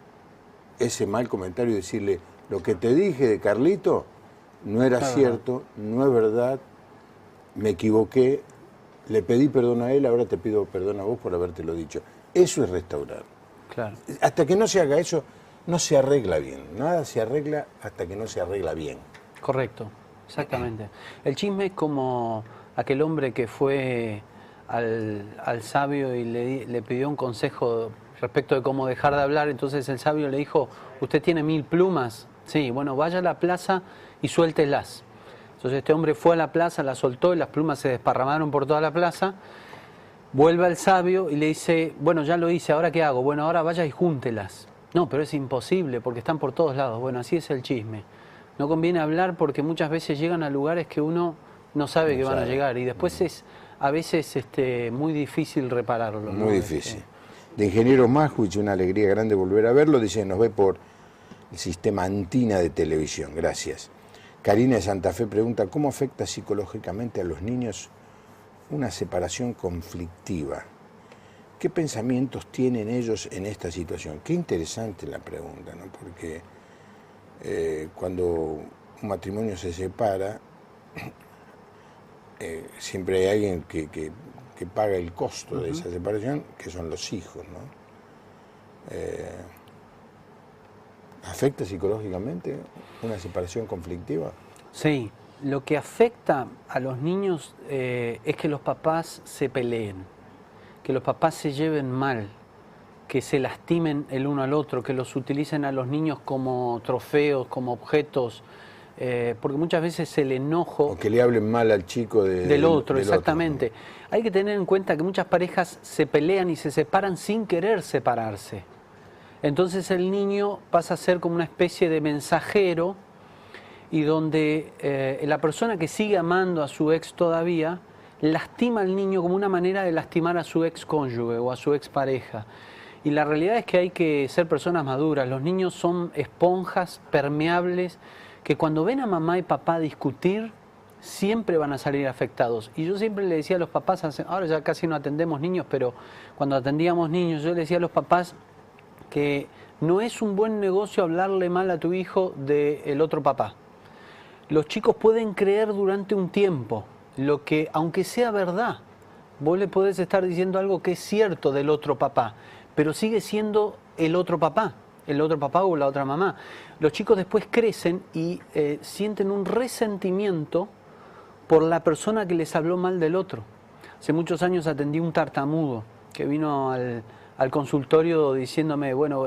ese mal comentario y decirle, lo que te dije de Carlito no era cierto, no es verdad, me equivoqué, le pedí perdón a él, ahora te pido perdón a vos por habértelo dicho. Eso es restaurar. Claro. Hasta que no se haga eso, no se arregla bien. Nada se arregla hasta que no se arregla bien. Correcto, exactamente. El chisme es como aquel hombre que fue al sabio y le pidió un consejo respecto de cómo dejar de hablar. Entonces el sabio le dijo, ¿usted tiene 1000 plumas? Sí, bueno, vaya a la plaza y suéltelas. Entonces este hombre fue a la plaza, la soltó y las plumas se desparramaron por toda la plaza. Vuelve al sabio y le dice, bueno, ya lo hice, ¿ahora qué hago? Bueno, ahora vaya y júntelas. No, pero es imposible porque están por todos lados. Bueno, así es el chisme. No conviene hablar porque muchas veces llegan a lugares que uno no sabe que van a llegar y después es a veces muy difícil repararlo. Muy difícil. De Ingeniero Maswich, una alegría grande volver a verlo. Dice, nos ve por el sistema Antina de televisión. Gracias. Karina de Santa Fe pregunta, ¿cómo afecta psicológicamente a los niños una separación conflictiva? ¿Qué pensamientos tienen ellos en esta situación? Qué interesante la pregunta, ¿no? Porque cuando un matrimonio se separa, siempre hay alguien que paga el costo de esa separación, que son los hijos, ¿no? ¿Afecta psicológicamente una separación conflictiva? Sí, lo que afecta a los niños es que los papás se peleen, que los papás se lleven mal, que se lastimen el uno al otro, que los utilicen a los niños como trofeos, como objetos, porque muchas veces el enojo... O que le hablen mal al chico del otro, exactamente. Otro, ¿no? Hay que tener en cuenta que muchas parejas se pelean y se separan sin querer separarse. Entonces el niño pasa a ser como una especie de mensajero y donde la persona que sigue amando a su ex todavía lastima al niño como una manera de lastimar a su ex cónyuge o a su ex pareja. Y la realidad es que hay que ser personas maduras. Los niños son esponjas permeables que cuando ven a mamá y papá discutir siempre van a salir afectados. Y yo siempre le decía a los papás, ahora ya casi no atendemos niños, pero cuando atendíamos niños yo le decía a los papás que no es un buen negocio hablarle mal a tu hijo del otro papá. Los chicos pueden creer durante un tiempo lo que, aunque sea verdad, Vos le podés estar diciendo algo que es cierto del otro papá, pero sigue siendo el otro papá o la otra mamá. Los chicos después crecen y sienten un resentimiento por la persona que les habló mal del otro. Hace muchos años atendí un tartamudo que vino al consultorio diciéndome, bueno,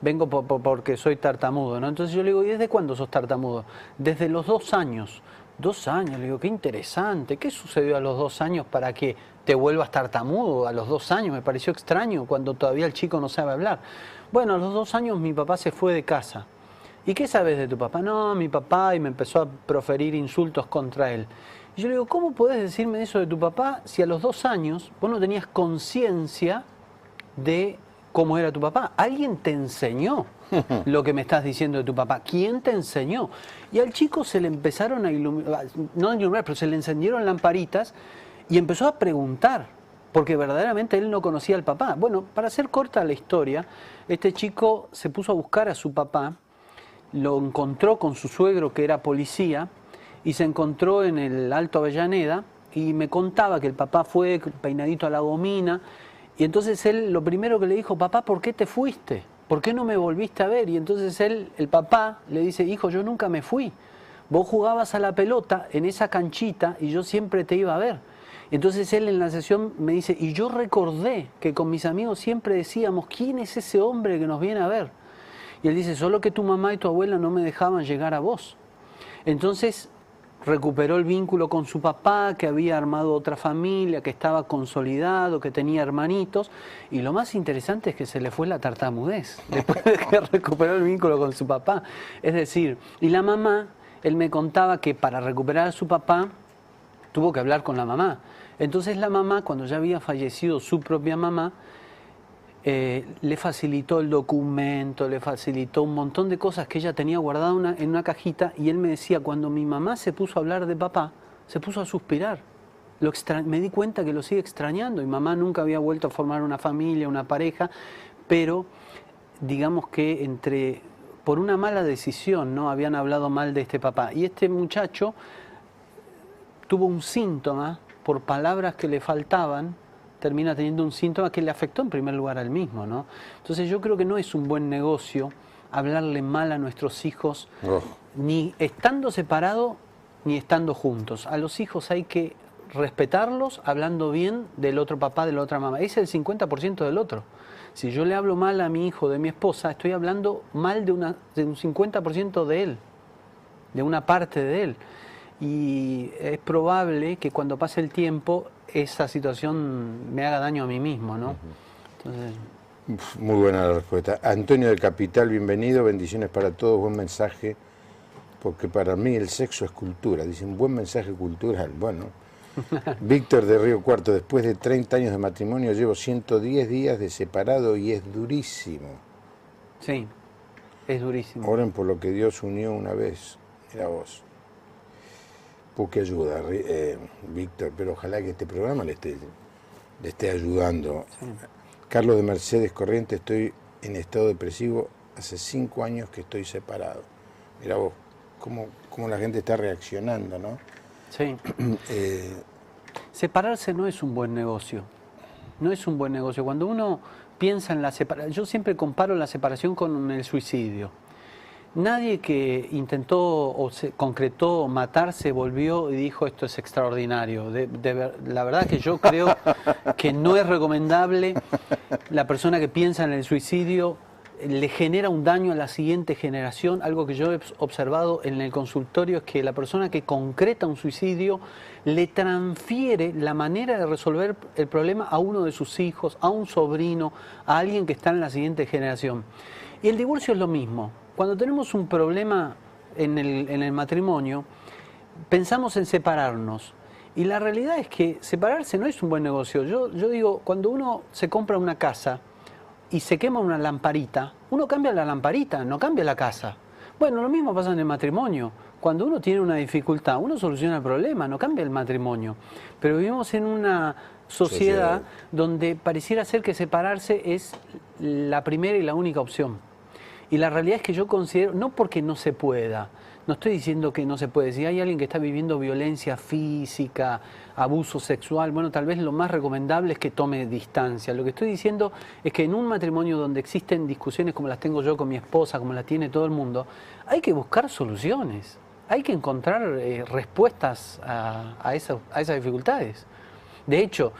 vengo porque soy tartamudo, ¿no? Entonces yo le digo, ¿y desde cuándo sos tartamudo? Desde los 2 años. 2 años, le digo, qué interesante. ¿Qué sucedió a los 2 años para que te vuelvas tartamudo? A los 2 años me pareció extraño cuando todavía el chico no sabe hablar. Bueno, a los 2 años mi papá se fue de casa. ¿Y qué sabes de tu papá? No, mi papá, y me empezó a proferir insultos contra él. Y yo le digo, ¿cómo podés decirme eso de tu papá si a los 2 años vos no tenías conciencia de cómo era tu papá? ¿Alguien te enseñó lo que me estás diciendo de tu papá? ¿Quién te enseñó? Y al chico se le empezaron a iluminar, no a iluminar, pero se le encendieron lamparitas y empezó a preguntar, porque verdaderamente él no conocía al papá. Bueno, para hacer corta la historia, este chico se puso a buscar a su papá, lo encontró con su suegro que era policía y se encontró en el Alto Avellaneda y me contaba que el papá fue peinadito a la gomina y entonces él lo primero que le dijo, papá, ¿por qué te fuiste? ¿Por qué no me volviste a ver? Y entonces el papá le dice, hijo, yo nunca me fui. Vos jugabas a la pelota en esa canchita y yo siempre te iba a ver. Entonces él en la sesión me dice, y yo recordé que con mis amigos siempre decíamos, ¿quién es ese hombre que nos viene a ver? Y él dice, solo que tu mamá y tu abuela no me dejaban llegar a vos. Entonces recuperó el vínculo con su papá, que había armado otra familia, que estaba consolidado, que tenía hermanitos. Y lo más interesante es que se le fue la tartamudez, después de que recuperó el vínculo con su papá. Es decir, y la mamá, él me contaba que para recuperar a su papá, tuvo que hablar con la mamá. Entonces la mamá, cuando ya había fallecido su propia mamá, le facilitó el documento, le facilitó un montón de cosas que ella tenía guardada en una cajita y él me decía, cuando mi mamá se puso a hablar de papá, se puso a suspirar. Me di cuenta que lo sigue extrañando y mamá nunca había vuelto a formar una familia, una pareja, pero digamos que por una mala decisión, ¿no? Habían hablado mal de este papá. Y este muchacho tuvo un síntoma por palabras que le faltaban, termina teniendo un síntoma que le afectó en primer lugar al mismo, ¿no? Entonces yo creo que no es un buen negocio hablarle mal a nuestros hijos, ni estando separados ni estando juntos. A los hijos hay que respetarlos hablando bien del otro papá, de la otra mamá. Ese es el 50% del otro. Si yo le hablo mal a mi hijo de mi esposa, estoy hablando mal de un 50% de él, de una parte de él. Y es probable que cuando pase el tiempo esa situación me haga daño a mí mismo, ¿no? Entonces... Muy buena la respuesta. Antonio de Capital, bienvenido, bendiciones para todos, buen mensaje, porque para mí el sexo es cultura, dicen buen mensaje cultural, bueno. Víctor de Río Cuarto, después de 30 años de matrimonio llevo 110 días de separado y es durísimo. Sí, es durísimo. Oren por lo que Dios unió una vez, mira vos. Porque ayuda, Víctor, pero ojalá que este programa le esté ayudando. Sí. Carlos de Mercedes Corrientes, estoy en estado depresivo, hace 5 años que estoy separado. Mira vos, cómo la gente está reaccionando, ¿no? Sí. Separarse no es un buen negocio. No es un buen negocio. Cuando uno piensa en la separación, yo siempre comparo la separación con el suicidio. Nadie que intentó o se concretó matarse volvió y dijo esto es extraordinario. La verdad que yo creo que no es recomendable. La persona que piensa en el suicidio le genera un daño a la siguiente generación. Algo que yo he observado en el consultorio es que la persona que concreta un suicidio le transfiere la manera de resolver el problema a uno de sus hijos, a un sobrino, a alguien que está en la siguiente generación. Y el divorcio es lo mismo. Cuando tenemos un problema en el matrimonio, pensamos en separarnos. Y la realidad es que separarse no es un buen negocio. Yo digo, cuando uno se compra una casa y se quema una lamparita, uno cambia la lamparita, no cambia la casa. Bueno, lo mismo pasa en el matrimonio. Cuando uno tiene una dificultad, uno soluciona el problema, no cambia el matrimonio. Pero vivimos en una sociedad donde pareciera ser que separarse es la primera y la única opción. Y la realidad es que yo considero, no porque no se pueda, no estoy diciendo que no se puede. Si hay alguien que está viviendo violencia física, abuso sexual, bueno, tal vez lo más recomendable es que tome distancia. Lo que estoy diciendo es que en un matrimonio donde existen discusiones como las tengo yo con mi esposa, como las tiene todo el mundo, hay que buscar soluciones, hay que encontrar respuestas a esas dificultades. De hecho,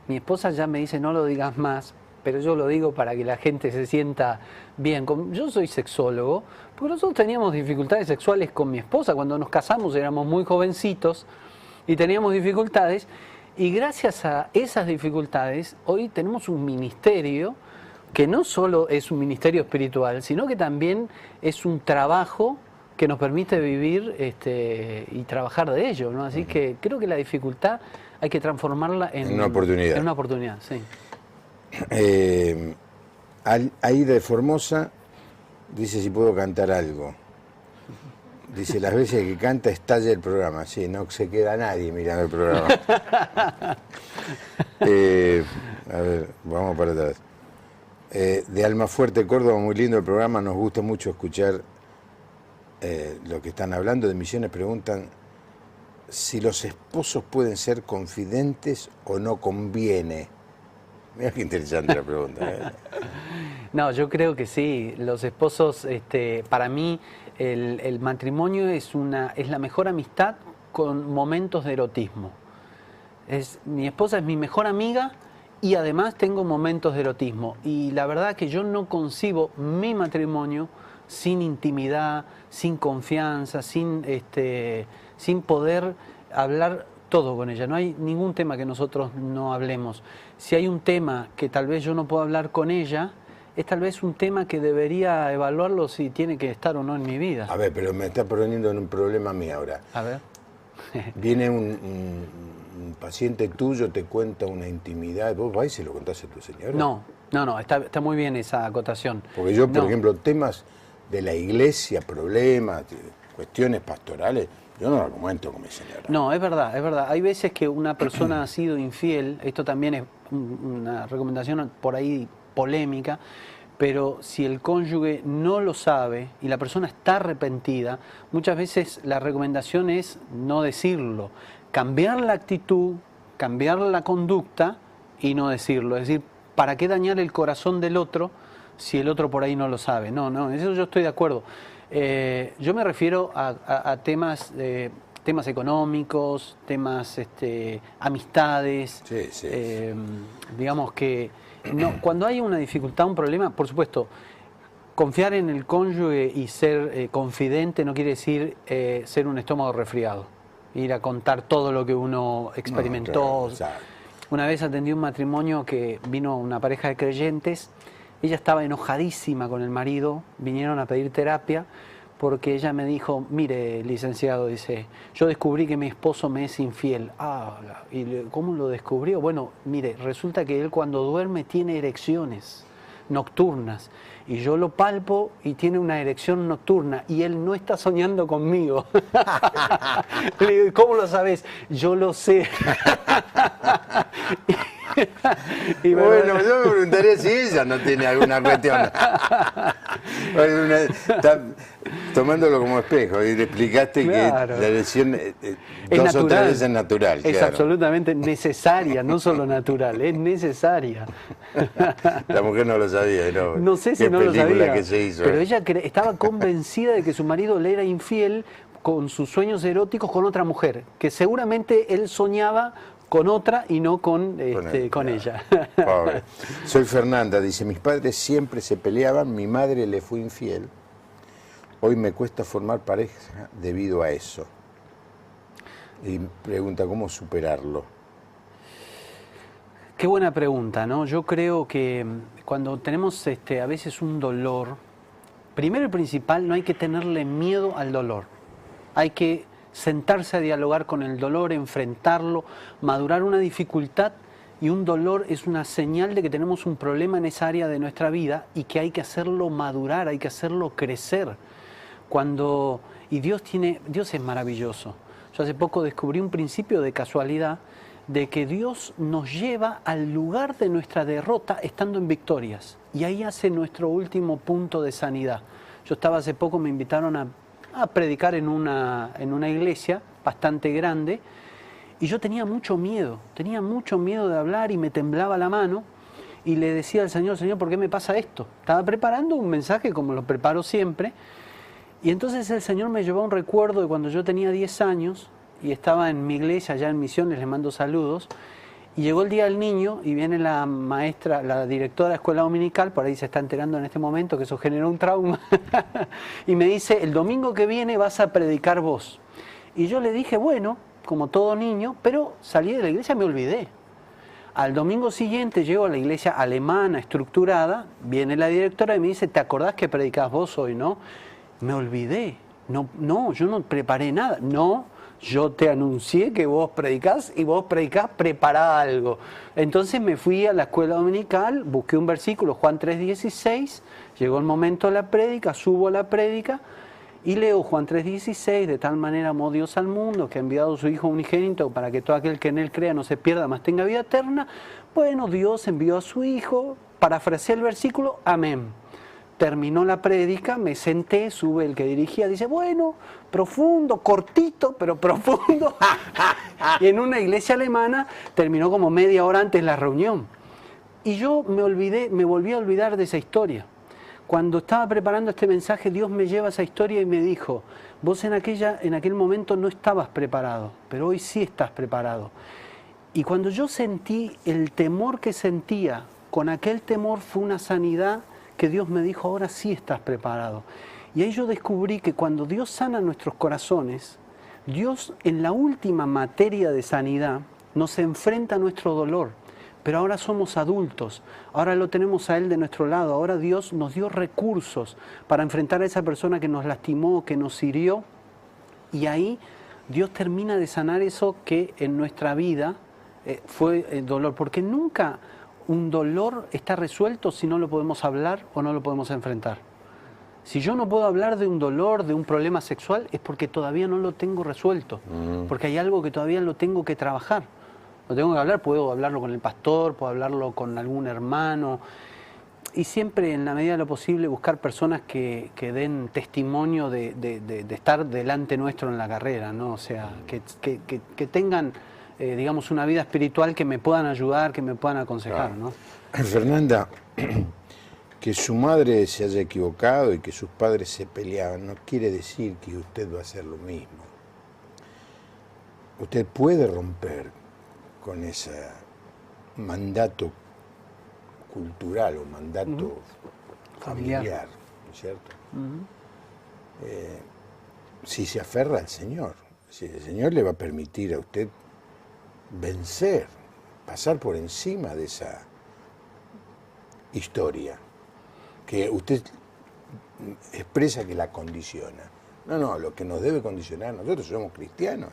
mi esposa ya me dice, no lo digas más, pero yo lo digo para que la gente se sienta bien. Yo soy sexólogo, porque nosotros teníamos dificultades sexuales con mi esposa. Cuando nos casamos éramos muy jovencitos y teníamos dificultades. Y gracias a esas dificultades, hoy tenemos un ministerio que no solo es un ministerio espiritual, sino que también es un trabajo que nos permite vivir y trabajar de ello, ¿no? Así que creo que la dificultad hay que transformarla en una oportunidad. En una oportunidad, sí. Aida de Formosa dice si puedo cantar algo. Dice, las veces que canta estalla el programa. Sí, no se queda nadie mirando el programa. A ver, vamos para atrás. De Almafuerte, Córdoba, muy lindo el programa. Nos gusta mucho escuchar lo que están hablando. De Misiones preguntan si los esposos pueden ser confidentes o no conviene. Mira qué interesante la pregunta. No, yo creo que sí. Los esposos, para mí, el matrimonio es la mejor amistad con momentos de erotismo. Mi esposa es mi mejor amiga y además tengo momentos de erotismo. Y la verdad que yo no concibo mi matrimonio sin intimidad, sin confianza, sin poder hablar todo con ella. No hay ningún tema que nosotros no hablemos. Si hay un tema que tal vez yo no puedo hablar con ella, es tal vez un tema que debería evaluarlo si tiene que estar o no en mi vida. A ver, pero me está poniendo en un problema a mí ahora. A ver. Viene un paciente tuyo, te cuenta una intimidad, ¿vos vas y se lo contás a tu señora? No, está muy bien esa acotación. Porque yo, por ejemplo, temas de la iglesia, problemas, cuestiones pastorales, yo no lo comento con mi señora. No, es verdad, es verdad. Hay veces que una persona ha sido infiel, esto también es una recomendación por ahí polémica, pero si el cónyuge no lo sabe y la persona está arrepentida, muchas veces la recomendación es no decirlo, cambiar la actitud, cambiar la conducta y no decirlo. Es decir, ¿para qué dañar el corazón del otro si el otro por ahí no lo sabe? No, eso yo estoy de acuerdo. Yo me refiero a temas económicos, temas amistades, sí. Digamos que cuando hay una dificultad, un problema, por supuesto, confiar en el cónyuge y ser confidente no quiere decir ser un estómago resfriado, ir a contar todo lo que uno experimentó. No, claro. Una vez atendí un matrimonio que vino una pareja de creyentes. Ella estaba enojadísima con el marido, vinieron a pedir terapia porque ella me dijo, mire, licenciado, dice, yo descubrí que mi esposo me es infiel. ¿Y cómo lo descubrió? Bueno, mire, resulta que él cuando duerme tiene erecciones nocturnas y yo lo palpo y tiene una erección nocturna y él no está soñando conmigo. Le digo, ¿cómo lo sabes? Yo lo sé. Bueno, yo me preguntaría si ella no tiene alguna cuestión. Está tomándolo como espejo y le explicaste claro. Que la elección dos o tres veces es natural. Es claro. Absolutamente necesaria, no solo natural, es necesaria. La mujer no lo sabía, ¿no? No sé si no lo sabía, que se hizo, pero ella estaba convencida de que su marido le era infiel con sus sueños eróticos con otra mujer, que seguramente él soñaba con otra y no con ella. Pobre. Soy Fernanda, dice, mis padres siempre se peleaban, mi madre le fue infiel. Hoy me cuesta formar pareja debido a eso. Y pregunta, ¿cómo superarlo? Qué buena pregunta, ¿no? Yo creo que cuando tenemos a veces un dolor, primero y principal, no hay que tenerle miedo al dolor. Hay que sentarse a dialogar con el dolor, enfrentarlo, madurar una dificultad, y un dolor es una señal de que tenemos un problema en esa área de nuestra vida y que hay que hacerlo madurar, hay que hacerlo crecer. Dios es maravilloso. Yo hace poco descubrí un principio de casualidad de que Dios nos lleva al lugar de nuestra derrota estando en victorias. Y ahí hace nuestro último punto de sanidad. Yo estaba hace poco, me invitaron a predicar en una iglesia bastante grande, y yo tenía mucho miedo de hablar y me temblaba la mano, y le decía al Señor, Señor, ¿por qué me pasa esto? Estaba preparando un mensaje como lo preparo siempre, y entonces el Señor me llevó a un recuerdo de cuando yo tenía 10 años, y estaba en mi iglesia, allá en Misiones, les mando saludos, y llegó el Día del Niño, y viene la maestra, la directora de la escuela dominical, por ahí se está enterando en este momento que eso generó un trauma, y me dice, el domingo que viene vas a predicar vos. Y yo le dije, bueno, como todo niño, pero salí de la iglesia y me olvidé. Al domingo siguiente llego a la iglesia alemana, estructurada, viene la directora y me dice, ¿te acordás que predicás vos hoy, no? Me olvidé, no, yo no preparé nada, no, yo te anuncié que vos predicás y vos predicás, prepará algo. Entonces me fui a la escuela dominical, busqué un versículo, Juan 3:16, llegó el momento de la prédica, subo a la prédica y leo Juan 3:16, de tal manera amó Dios al mundo que ha enviado a su Hijo unigénito para que todo aquel que en él crea no se pierda, mas tenga vida eterna. Bueno, Dios envió a su Hijo, parafraseé el versículo, amén. Terminó la prédica, me senté, sube el que dirigía, dice, bueno, profundo, cortito, pero profundo. Y en una iglesia alemana terminó como media hora antes la reunión. Y yo me volví a olvidar de esa historia. Cuando estaba preparando este mensaje, Dios me lleva a esa historia y me dijo, vos en aquel momento no estabas preparado, pero hoy sí estás preparado. Y cuando yo sentí el temor que sentía, con aquel temor fue una sanidad que Dios me dijo, ahora sí estás preparado. Y ahí yo descubrí que cuando Dios sana nuestros corazones, Dios en la última materia de sanidad nos enfrenta a nuestro dolor. Pero ahora somos adultos, ahora lo tenemos a Él de nuestro lado, ahora Dios nos dio recursos para enfrentar a esa persona que nos lastimó, que nos hirió. Y ahí Dios termina de sanar eso que en nuestra vida fue el dolor, porque nunca un dolor está resuelto si no lo podemos hablar o no lo podemos enfrentar. Si yo no puedo hablar de un dolor, de un problema sexual, es porque todavía no lo tengo resuelto, porque hay algo que todavía lo tengo que trabajar. Lo tengo que hablar, puedo hablarlo con el pastor, puedo hablarlo con algún hermano, y siempre en la medida de lo posible buscar personas que den testimonio de estar delante nuestro en la carrera, ¿no? O sea, que tengan digamos, una vida espiritual que me puedan ayudar, que me puedan aconsejar, ¿no? Fernanda, que su madre se haya equivocado y que sus padres se peleaban, no quiere decir que usted va a hacer lo mismo. Usted puede romper con ese mandato cultural o mandato familiar, ¿no es cierto? Si se aferra al Señor, si el Señor le va a permitir a usted vencer, pasar por encima de esa historia que usted expresa que la condiciona. No, lo que nos debe condicionar, nosotros somos cristianos,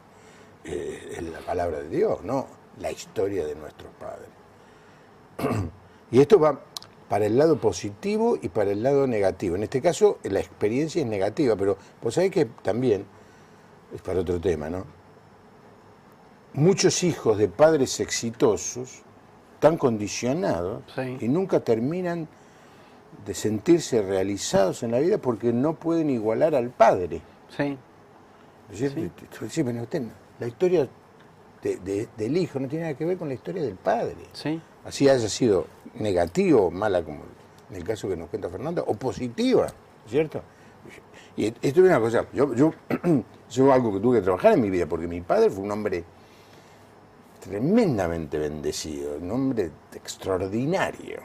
es la palabra de Dios, no la historia de nuestros padres. Y esto va para el lado positivo y para el lado negativo. En este caso, la experiencia es negativa, pero vos sabés que también, es para otro tema, ¿no? Muchos hijos de padres exitosos están condicionados y nunca terminan de sentirse realizados en la vida porque no pueden igualar al padre. Sí. Sí, pero usted, la historia del hijo no tiene nada que ver con la historia del padre. Sí. Así haya sido negativa o mala, como en el caso que nos cuenta Fernanda, o positiva, ¿cierto? Y esto es una cosa, yo algo que tuve que trabajar en mi vida, porque mi padre fue un hombre tremendamente bendecido, un hombre extraordinario.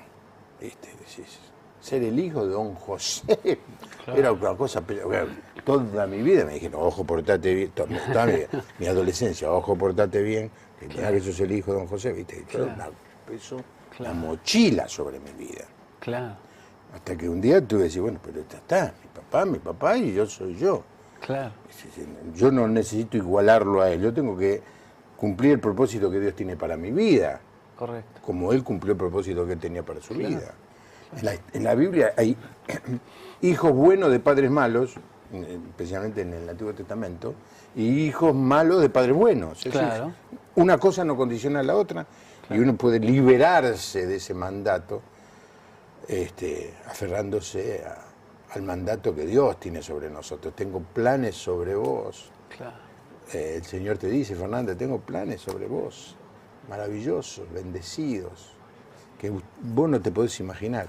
Ser el hijo de don José era una cosa, toda mi vida me dijeron, ojo, portate bien, toda mi adolescencia, ojo, portate bien, que sos el hijo de don José, ¿viste? Peso la mochila sobre mi vida. Claro. Hasta que un día tuve que decir, bueno, pero está, mi papá y yo soy yo. Claro. Yo no necesito igualarlo a él, yo tengo que cumplir el propósito que Dios tiene para mi vida. Correcto. Como él cumplió el propósito que él tenía para su vida. En la Biblia hay hijos buenos de padres malos, especialmente en el Antiguo Testamento, y hijos malos de padres buenos. Es claro. una cosa no condiciona a la otra, claro. Y uno puede liberarse de ese mandato, aferrándose al mandato que Dios tiene sobre nosotros. Tengo planes sobre vos. Claro. El Señor te dice, Fernanda, tengo planes sobre vos, maravillosos, bendecidos, que vos no te podés imaginar.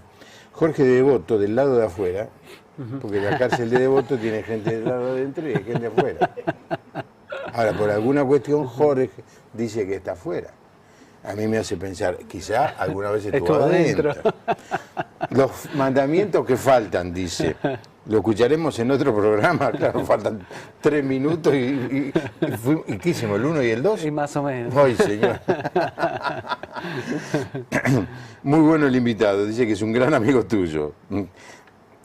Jorge de Devoto, del lado de afuera, porque la cárcel de Devoto tiene gente del lado de adentro y hay gente afuera. Ahora, por alguna cuestión, Jorge dice que está afuera. A mí me hace pensar, quizá alguna vez estuvo adentro. Los mandamientos que faltan, dice. Lo escucharemos en otro programa, claro, faltan 3 minutos y ¿qué hicimos? ¿El 1 y el 2? Y más o menos. Ay, señor. Muy bueno el invitado, dice que es un gran amigo tuyo.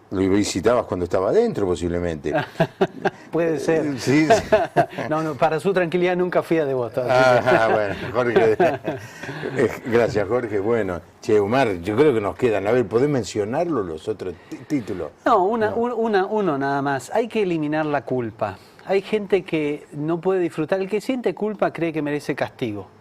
Lo visitabas cuando estaba adentro, posiblemente. Puede ser. Sí. No, para su tranquilidad nunca fui a Devoto. Bueno, Jorge. Gracias, Jorge. Bueno, che, Omar, yo creo que nos quedan. A ver, ¿podés mencionarlo los otros títulos? No, uno nada más. Hay que eliminar la culpa. Hay gente que no puede disfrutar. El que siente culpa cree que merece castigo.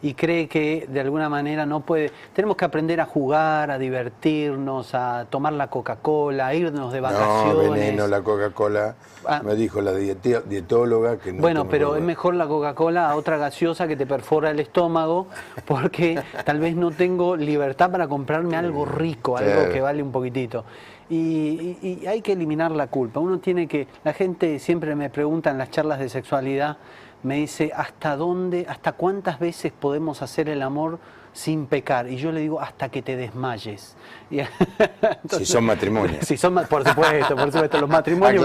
Y cree que de alguna manera no puede. Tenemos que aprender a jugar, a divertirnos, a tomar la Coca-Cola, a irnos de vacaciones. No, veneno la Coca-Cola, me dijo la dietóloga que no. Bueno, pero es mejor la Coca-Cola a otra gaseosa que te perfora el estómago, porque tal vez no tengo libertad para comprarme algo rico, algo que vale un poquitito. Y hay que eliminar la culpa. Uno tiene que. La gente siempre me pregunta en las charlas de sexualidad. Me dice, ¿hasta dónde, hasta cuántas veces podemos hacer el amor sin pecar? Y yo le digo, hasta que te desmayes. Entonces, si son matrimonios. Si son, por supuesto, los matrimonios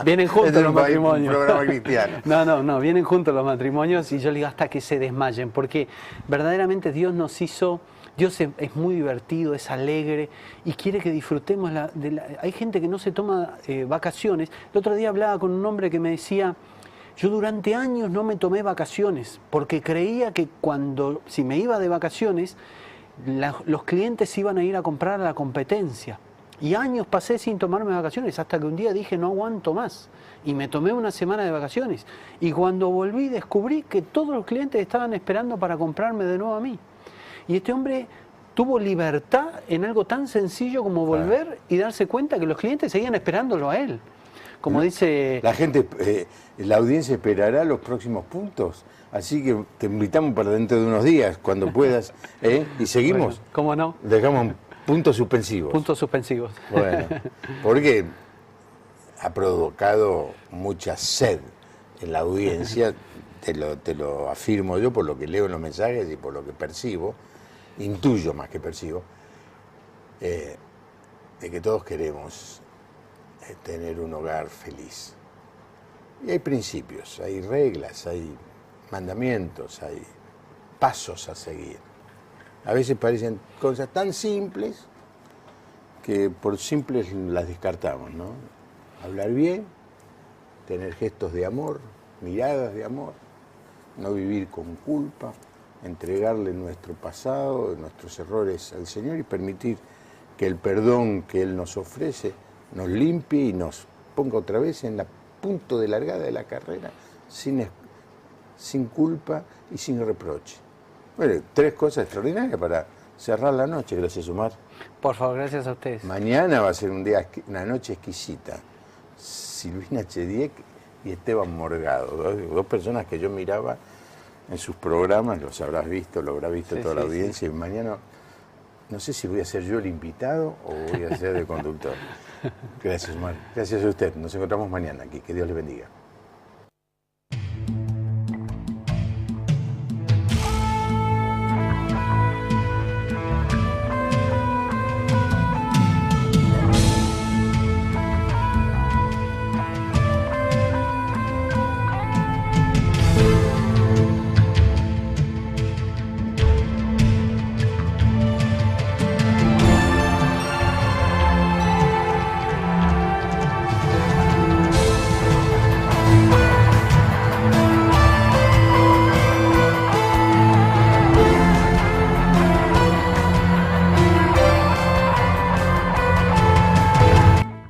vienen juntos los matrimonios. Un programa cristiano. No, vienen juntos los matrimonios y yo le digo, hasta que se desmayen, porque verdaderamente Dios nos hizo. Dios es muy divertido, es alegre y quiere que disfrutemos. Hay gente que no se toma vacaciones. El otro día hablaba con un hombre que me decía, yo durante años no me tomé vacaciones porque creía que si me iba de vacaciones, los clientes iban a ir a comprar a la competencia. Y años pasé sin tomarme vacaciones hasta que un día dije no aguanto más. Y me tomé una semana de vacaciones. Y cuando volví descubrí que todos los clientes estaban esperando para comprarme de nuevo a mí. Y este hombre tuvo libertad en algo tan sencillo como volver y darse cuenta que los clientes seguían esperándolo a él. Como dice... La gente, la audiencia esperará los próximos puntos, así que te invitamos para dentro de unos días, cuando puedas, y seguimos. Bueno, ¿cómo no? Dejamos puntos suspensivos. Puntos suspensivos. Bueno, porque ha provocado mucha sed en la audiencia, te lo afirmo yo por lo que leo en los mensajes y por lo que percibo, intuyo más que percibo, de que todos queremos tener un hogar feliz. Y hay principios, hay reglas, hay mandamientos, hay pasos a seguir. A veces parecen cosas tan simples que por simples las descartamos, ¿no? Hablar bien, tener gestos de amor, miradas de amor, no vivir con culpa, entregarle nuestro pasado, nuestros errores al Señor y permitir que el perdón que Él nos ofrece nos limpie y nos ponga otra vez en el punto de largada de la carrera sin culpa y sin reproche. Bueno, 3 cosas extraordinarias para cerrar la noche. Gracias, Omar. Por favor, gracias a ustedes. Mañana va a ser una noche exquisita. Silvina Chediek y Esteban Morgado, dos personas que yo miraba en sus programas, los habrás visto, lo habrá visto toda la audiencia, y mañana no sé si voy a ser yo el invitado o voy a ser el conductor. Gracias, Omar. Gracias a usted. Nos encontramos mañana aquí. Que Dios le bendiga.